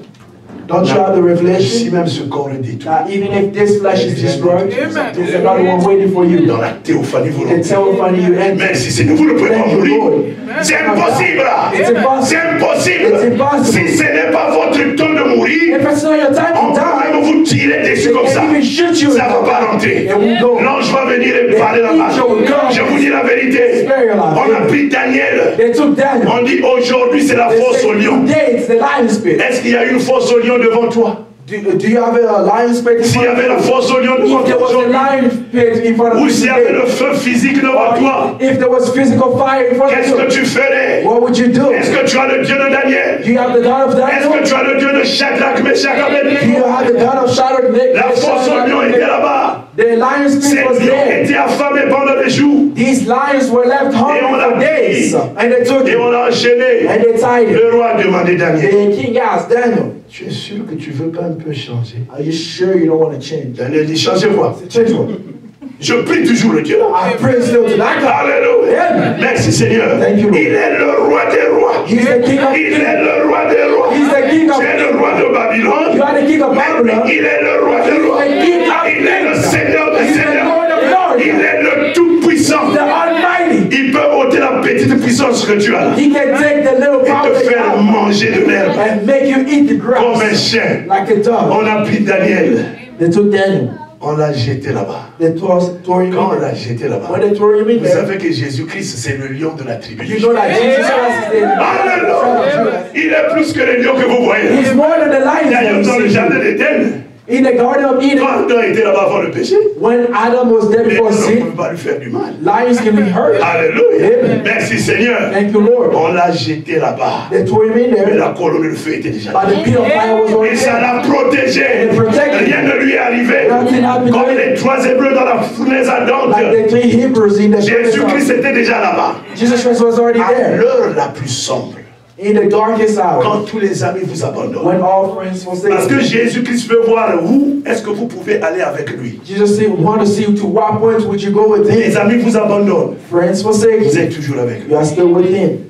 Don't you have the Si revelation même ce corps est détruit, that even if this flesh is destroyed, Amen. there's another one waiting for you. dans la théophanie The volontaire. telephony you enter. Mais si c'est nous, vous ne pouvez pas Thank you, mourir. Lord. C'est impossible. It's impossible. C'est impossible. It's impossible. Si ce n'est pas votre temps de mourir, If it's not your time on to peut die, même vous tirer dessus comme they ça. can even shoot you. Ça ne va pas rentrer. It will go. L'ange va venir et parler là-bas. angel will come. Je vous dis la vérité. Spare your life. On a pris Daniel. They took Daniel. On dit aujourd'hui c'est la They fosse au said, lion. today it's the lion's pit. Est-ce qu'il y a une fosse au lion devant toi? Do you have a lion's pit in S'il y front avait la of you? fosse au lion devant If there toi was a aujourd'hui, lion's pit in front of ou you s'il y avait today, le feu physique devant toi, or if there was physical fire in front qu'est-ce que of you, tu ferais? what would you do? Est-ce que tu as le Dieu de Daniel? Do you have the God of Est-ce que Daniel? tu as le Dieu de Shadrach, Meshach, Do you Abednego? have the God of Shadrach, La fosse au lion était là-bas. The lion's Ces pit was lions there. étaient affamés pendant des jours. These lions were left hungry on l'a for days, pris. and they took Et him, on l'a enchaîné. and they tied him. Le roi a demandé Daniel. The king asked Daniel, Tu es sûr que tu veux pas un peu changer? are you sure you don't want to change? Daniel dit, changez quoi? Change what? Je prie toujours le Dieu là. I pray still to that God. Alléluia. Amen. Merci Seigneur. Thank you, Lord. Il est le roi des rois. He's the king of Il est kings. le roi des rois. He's the king of Tu es le kings. roi de Babylone. You are the king of Mais Babylon. il est le roi des rois. the king of Il est le kings. Seigneur des He's the seigneurs. Lord of lords. Il est le tout-puissant. The Almighty. Il peut ôter la petite puissance que tu as là He can take the little et power te that you faire have manger de l'herbe and make you eat the comme un grass chien. like a dog. On a pris Daniel. They took Daniel. On l'a jeté là-bas. They tore him Quand on in. l'a jeté là-bas, When they tore him in vous there, savez que Jésus-Christ, c'est le lion de la tribu. you know that Jesus Christ is the Alléluia. Il est plus que le lion que vous voyez. He's more than the lion D'ailleurs, that dans le you see. jardin d'Éden, In the Garden of Eden, quand Adam était là-bas avant le péché, when Adam was there les before lions ne sin, pouvaient pas lui faire du mal. lions can be hurt. Alléluia. Amen. Merci Seigneur. Thank you, Lord. On l'a jeté là-bas. They tore him in Mais there, la colonne de feu était déjà là. but the pit of fire was Et already ça there. l'a protégé. Rien ne lui est arrivé. Nothing happened to Comme him. les trois Hébreux dans la fournaise ardente. Like the three Hebrews in the Jésus-Christ furnace. était déjà là-bas. Jesus Christ was already À there. l'heure la plus sombre, In the darkest hour, quand tous les amis vous abandonnent. when all friends forsake Parce que you. Jésus-Christ veut voir où est-ce que vous pouvez aller avec lui. Jesus said, want to see to what point would you go with Les him? amis vous abandonnent. Friends forsake Vous you. êtes toujours avec You lui. are still with him.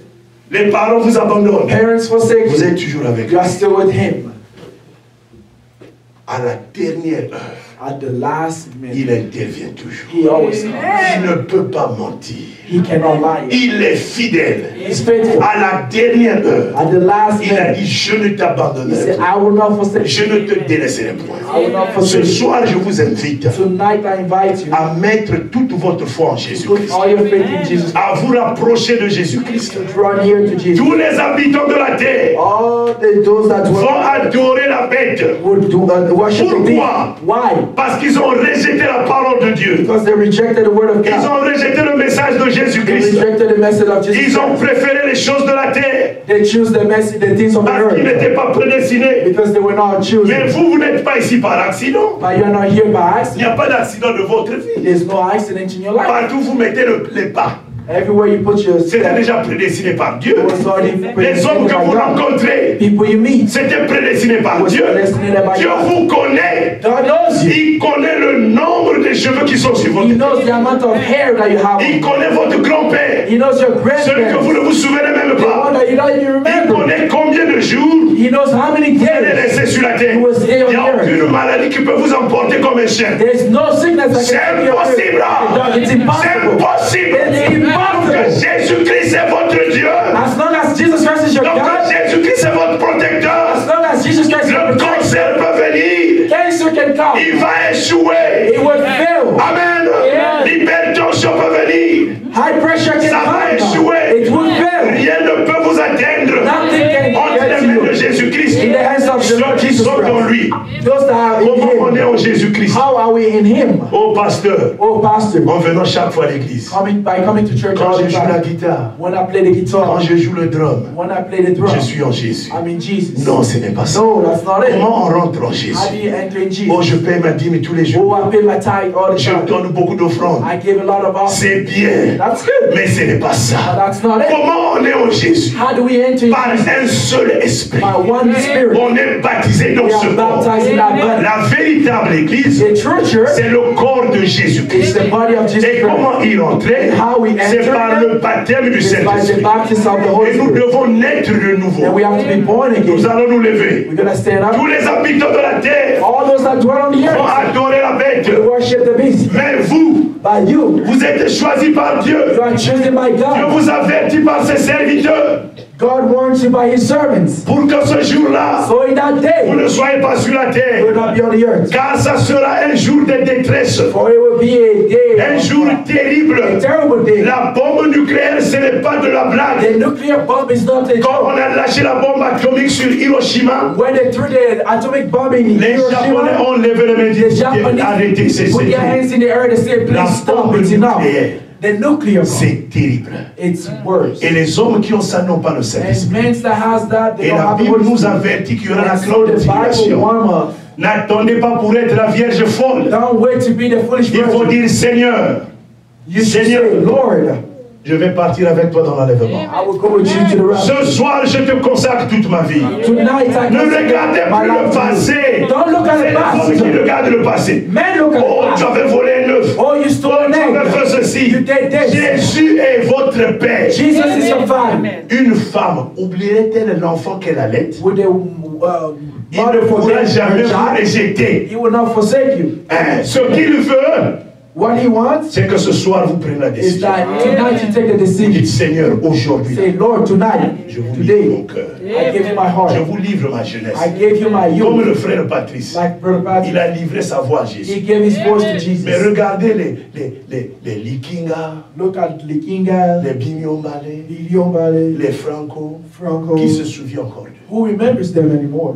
Les parents vous abandonnent. Parents forsake Vous you. êtes toujours avec lui. You are still with him. À la dernière heure, At the last il minute, intervient toujours. he always comes. Il ne peut pas mentir. He cannot lie. Il est fidèle. He's faithful. À la dernière heure, At the last il a minute, dit, je ne he t'abandonnerai said, pas. I will not forsake Je you. ne te délaisserai point. I will not Ce forsake you. soir, je vous invite Tonight I invite you à mettre toute votre foi en to put Jésus-Christ. all your faith in Jesus, À vous rapprocher de Jésus-Christ. to draw near to Jesus. Tous les habitants de la terre All those that vont adorer la bête. would do worship the Pourquoi? beast. Why? Parce qu'ils ont rejeté la parole de Dieu. Because they rejected the word of Ils God. ont rejeté le message de They Jésus-Christ. rejected the message of Jesus Ils ont Christ. préféré les choses de la terre. They choose the message, the things of the Parce qu'ils earth. n'étaient pas prédestinés. Because they were not Mais choosing. vous n'êtes pas ici par accident. But you're not here by Il n'y accident. a pas d'accident de votre vie. There's no accident in your life. Partout vous mettez les pas. Everywhere you put your C'était step, déjà prédestiné par Dieu. it was already Les hommes predestined que vous by God. rencontrez, People you meet, c'était prédestiné par was Dieu. predestinated by Dieu God. vous connaît. God knows you. Il connaît le nombre de cheveux qui sont sur votre He tête. knows the amount of hair that you have. Il connaît votre grand-père. He knows your Celui que vous grandparents. ne vous souvenez même The one pas. that you don't even Il remember. connaît combien de jours He knows how many vous allez days. rester sur la terre. You will stay on Il n'y a the earth. aucune maladie qui peut vous emporter comme un chien. There's no sickness that C'est can take you away. impossible. Dog, it's C'est impossible. impossible. It's Que impossible. Jésus-Christ est votre Dieu. As long as Jesus Christ is your Donc God, Jésus-Christ est votre protecteur. as long as Jesus Christ is your Le protector, cancer peut venir. cancer can come. Il va échouer. It will fail. Amen. Yeah. L'hypertension peut venir. High pressure can Ça va come. échouer. It will fail. Rien ne peut vous atteindre. Nothing can Entre get les mains de you. Jésus-Christ. In the hands of the Ceux Lord qui Jesus sont dans Christ. lui. Those that are in Comment on est Him. en Jésus-Christ? How are we in Him? Oh pasteur, Oh, Pastor, en venant chaque fois à l'église. by coming to church Quand all je the joue la time. guitare, When I play the quand guitar, je joue le drum, when I play the drum, je suis en Jésus. I'm in Jesus. Non, ce n'est pas ça. No, that's not it. Comment on rentre en How Jésus? do you enter in Oh, Jesus? je paye ma dîme tous les Oh, jours. I pay my tithe all the Je time. donne beaucoup d'offrandes. I give a lot of offering. C'est bien, That's good. mais ce n'est pas But ça. that's not it. Comment on est en Jésus? How do we enter in Par Jesus? un seul esprit. By one Spirit. On est baptisé dans We ce are corps. baptized in that body. La véritable église, The true church c'est le corps de is Jésus-Christ. the body of Jesus Et comment Christ. y rentrer? How we C'est enter par it le baptême du is by the Saint-Esprit. baptism of the Holy Et nous Spirit. devons naître de nouveau. And we have to be born Nous again. allons nous lever. We're going to stand Tous up. les habitants de la terre All those that dwell on the vont earth adorer la bête. will worship the beast. Mais vous, By you, vous êtes choisis par Dieu. you are chosen by Dieu God. vous avertit par ses serviteurs God warns you by His servants. pour que ce jour-là, So in that vous day, ne soyez pas sur la you will terre. not be on the earth. Car ça sera un jour de détresse. For it will be a Un day, jour terrible. a terrible day. La bombe nucléaire, ce n'est pas de la blague. The nuclear bomb is not a Quand on joke. a lâché la bombe atomique sur Hiroshima, When they threw the atomic bomb in les Japonais Hiroshima, ont levé le the médias. Arrêtez, Japanese put their hands in the air and say, La please stop, bombe it's enough. nucléaire, The nuclear bomb, c'est terrible. it's worse. Et les hommes qui ont ça n'ont pas le And Saint-Esprit. men that has that, they Et don't la have the Bible Holy nous Spirit. avertit qu'il y aura la And so the Bible glorification. warns us. N'attendez pas pour être la Vierge folle. Don't wait to be the foolish Il faut virgin. dire, Seigneur, You should Seigneur, say, Lord, je vais partir avec toi dans l'enlèvement. I will go with you to the rapture. Ce soir, je te consacre toute ma vie. Tonight I Ne consecrate regardez my plus le life to passé. you. Don't look at C'est the les hommes qui past. regardent le passé. Men look at Oh, the tu past. avais volé un œuf. Oh, you stole an Tu avais egg. fait ceci. You did this. Jésus est votre Père. Jesus is your father. Une femme oublierait-elle l'enfant qu'elle allait? Would the Il ne mother pourra forget jamais her vous child? rejeter. He will not forsake you. Hein, ce qu'il veut, What he wants c'est que ce soir vous preniez la is décision. that tonight you take a Vous dites, decision. Seigneur, aujourd'hui, Say, Lord, tonight, je vous livre mon today, cœur. I give you my Je heart. vous livre ma jeunesse. I gave you my Comme youth. le frère Patrice, Like Brother il Patrick, a livré sa voix à he Jésus. gave his voice to Mais Jesus. regardez les Likinga, Look at Likinga, les Bignombale, Biliombale, les Franco, Franco. qui se souvient encore d'eux. Who remembers them anymore?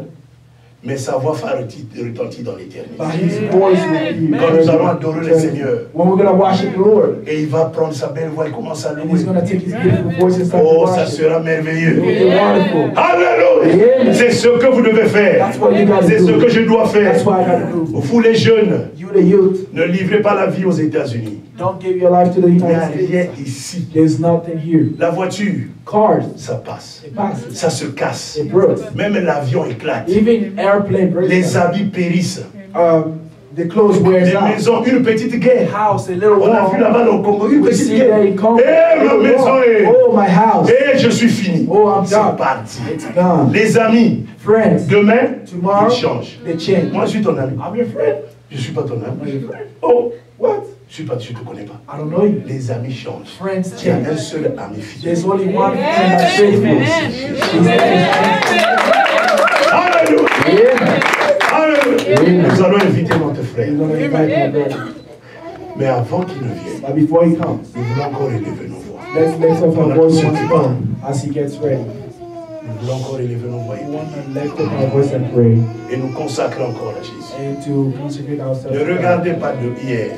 Mais sa voix va retentir dans l'éternité. But his voice will be Quand nous allons adorer le Seigneur, when we're going to worship the Lord. et il va prendre sa belle voix et commencer à And he's louer. going to take his beautiful voice and start to Oh, ça worship. sera It merveilleux. will be wonderful. Alléluia! Amen. C'est ce que vous devez faire. That's what you gotta C'est ce do. que je dois faire. That's what I got to do. Vous les jeunes, You the youth, ne livrez pas la vie aux États-Unis. don't give your life to the Il n'y a United rien States. ici. There's nothing here. La voiture, Cars, ça passe. it passes. Ça se casse. It breaks. Même l'avion éclate. Even airplane breaks. Les down. habits périssent. The clothes wears Les out. maisons, une petite guerre. House, a little On a vu wall. là-bas au Congo, une We petite see guerre. that in Congo. Eh, ma Little maison wall. est... Oh, my house. Eh, je suis fini. Oh, I'm C'est done. parti. It's gone. Les amis, Friends, demain, tomorrow, ils changent. they change. Moi, je suis ton ami. I'm your friend. Je ne suis pas ton ami. I'm your friend. Oh, What? je ne te connais pas. I don't know you. Les amis changent. Friends Il y a un change. seul ami fidèle. There's only one friend that's faithful. His name Alléluia. is Yeah. Alléluia. Nous allons inviter notre frère. We're going to invite my brother. Mais avant qu'il ne vienne, But before he comes, nous voulons encore élever nos voix. let's lift up our voice once more as he gets ready. Nous voulons encore élever nos voix We want to lift up our voice and pray et nous consacrer encore à Jésus. and to consecrate ourselves. Ne to God. regardez pas de hier.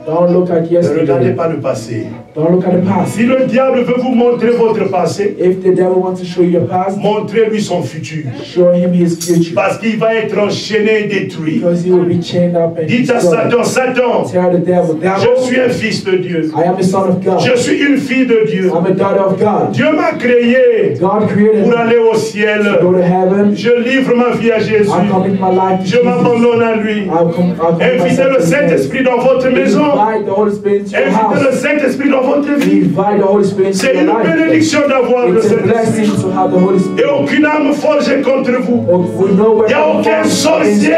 Don't look at Ne regardez yesterday. pas le passé. Don't look at the past. Si le diable veut vous montrer votre passé, If the devil wants to show you your past, montrez-lui son futur. show him his future. Parce qu'il va être enchaîné et détruit. Because he will be chained up and Dites à destroyed. Satan, Satan, Tell the devil, je devil, suis un fils de Dieu. I am a son of God. Je suis une fille de Dieu. I'm a daughter of God. Dieu m'a créé God created pour me aller au to ciel. go to heaven. Je livre ma vie à Jésus. I commit my life to Je Jesus. m'abandonne à lui. I'll commit Invitez myself le to his hands. Saint-Esprit dans votre maison. Invite the Holy Spirit into your Invitez le house. Saint-Esprit dans votre vie. Invite the Holy Spirit into C'est your une life. bénédiction d'avoir le It's a blessing Saint-Esprit. to have the Holy Et Spirit. aucune âme forgée contre vous. We know where Il n'y a aucun sorcier,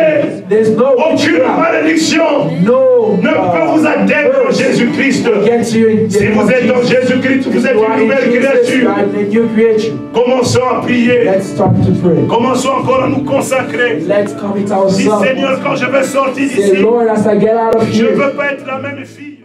there's no aucune witchcraft, malédiction no ne peut vous atteindre en Jésus-Christ. against you in the Si name vous of êtes en Jesus. Jésus-Christ, vous êtes You are une in nouvelle Jesus, créature. you are a new creature. Commençons à prier. Let's start to pray. Commençons encore à nous consacrer. Let's commit Dis ourselves. Seigneur, quand je vais sortir Say, d'ici, Lord, as I get out of je ne here, veux pas être la même fille.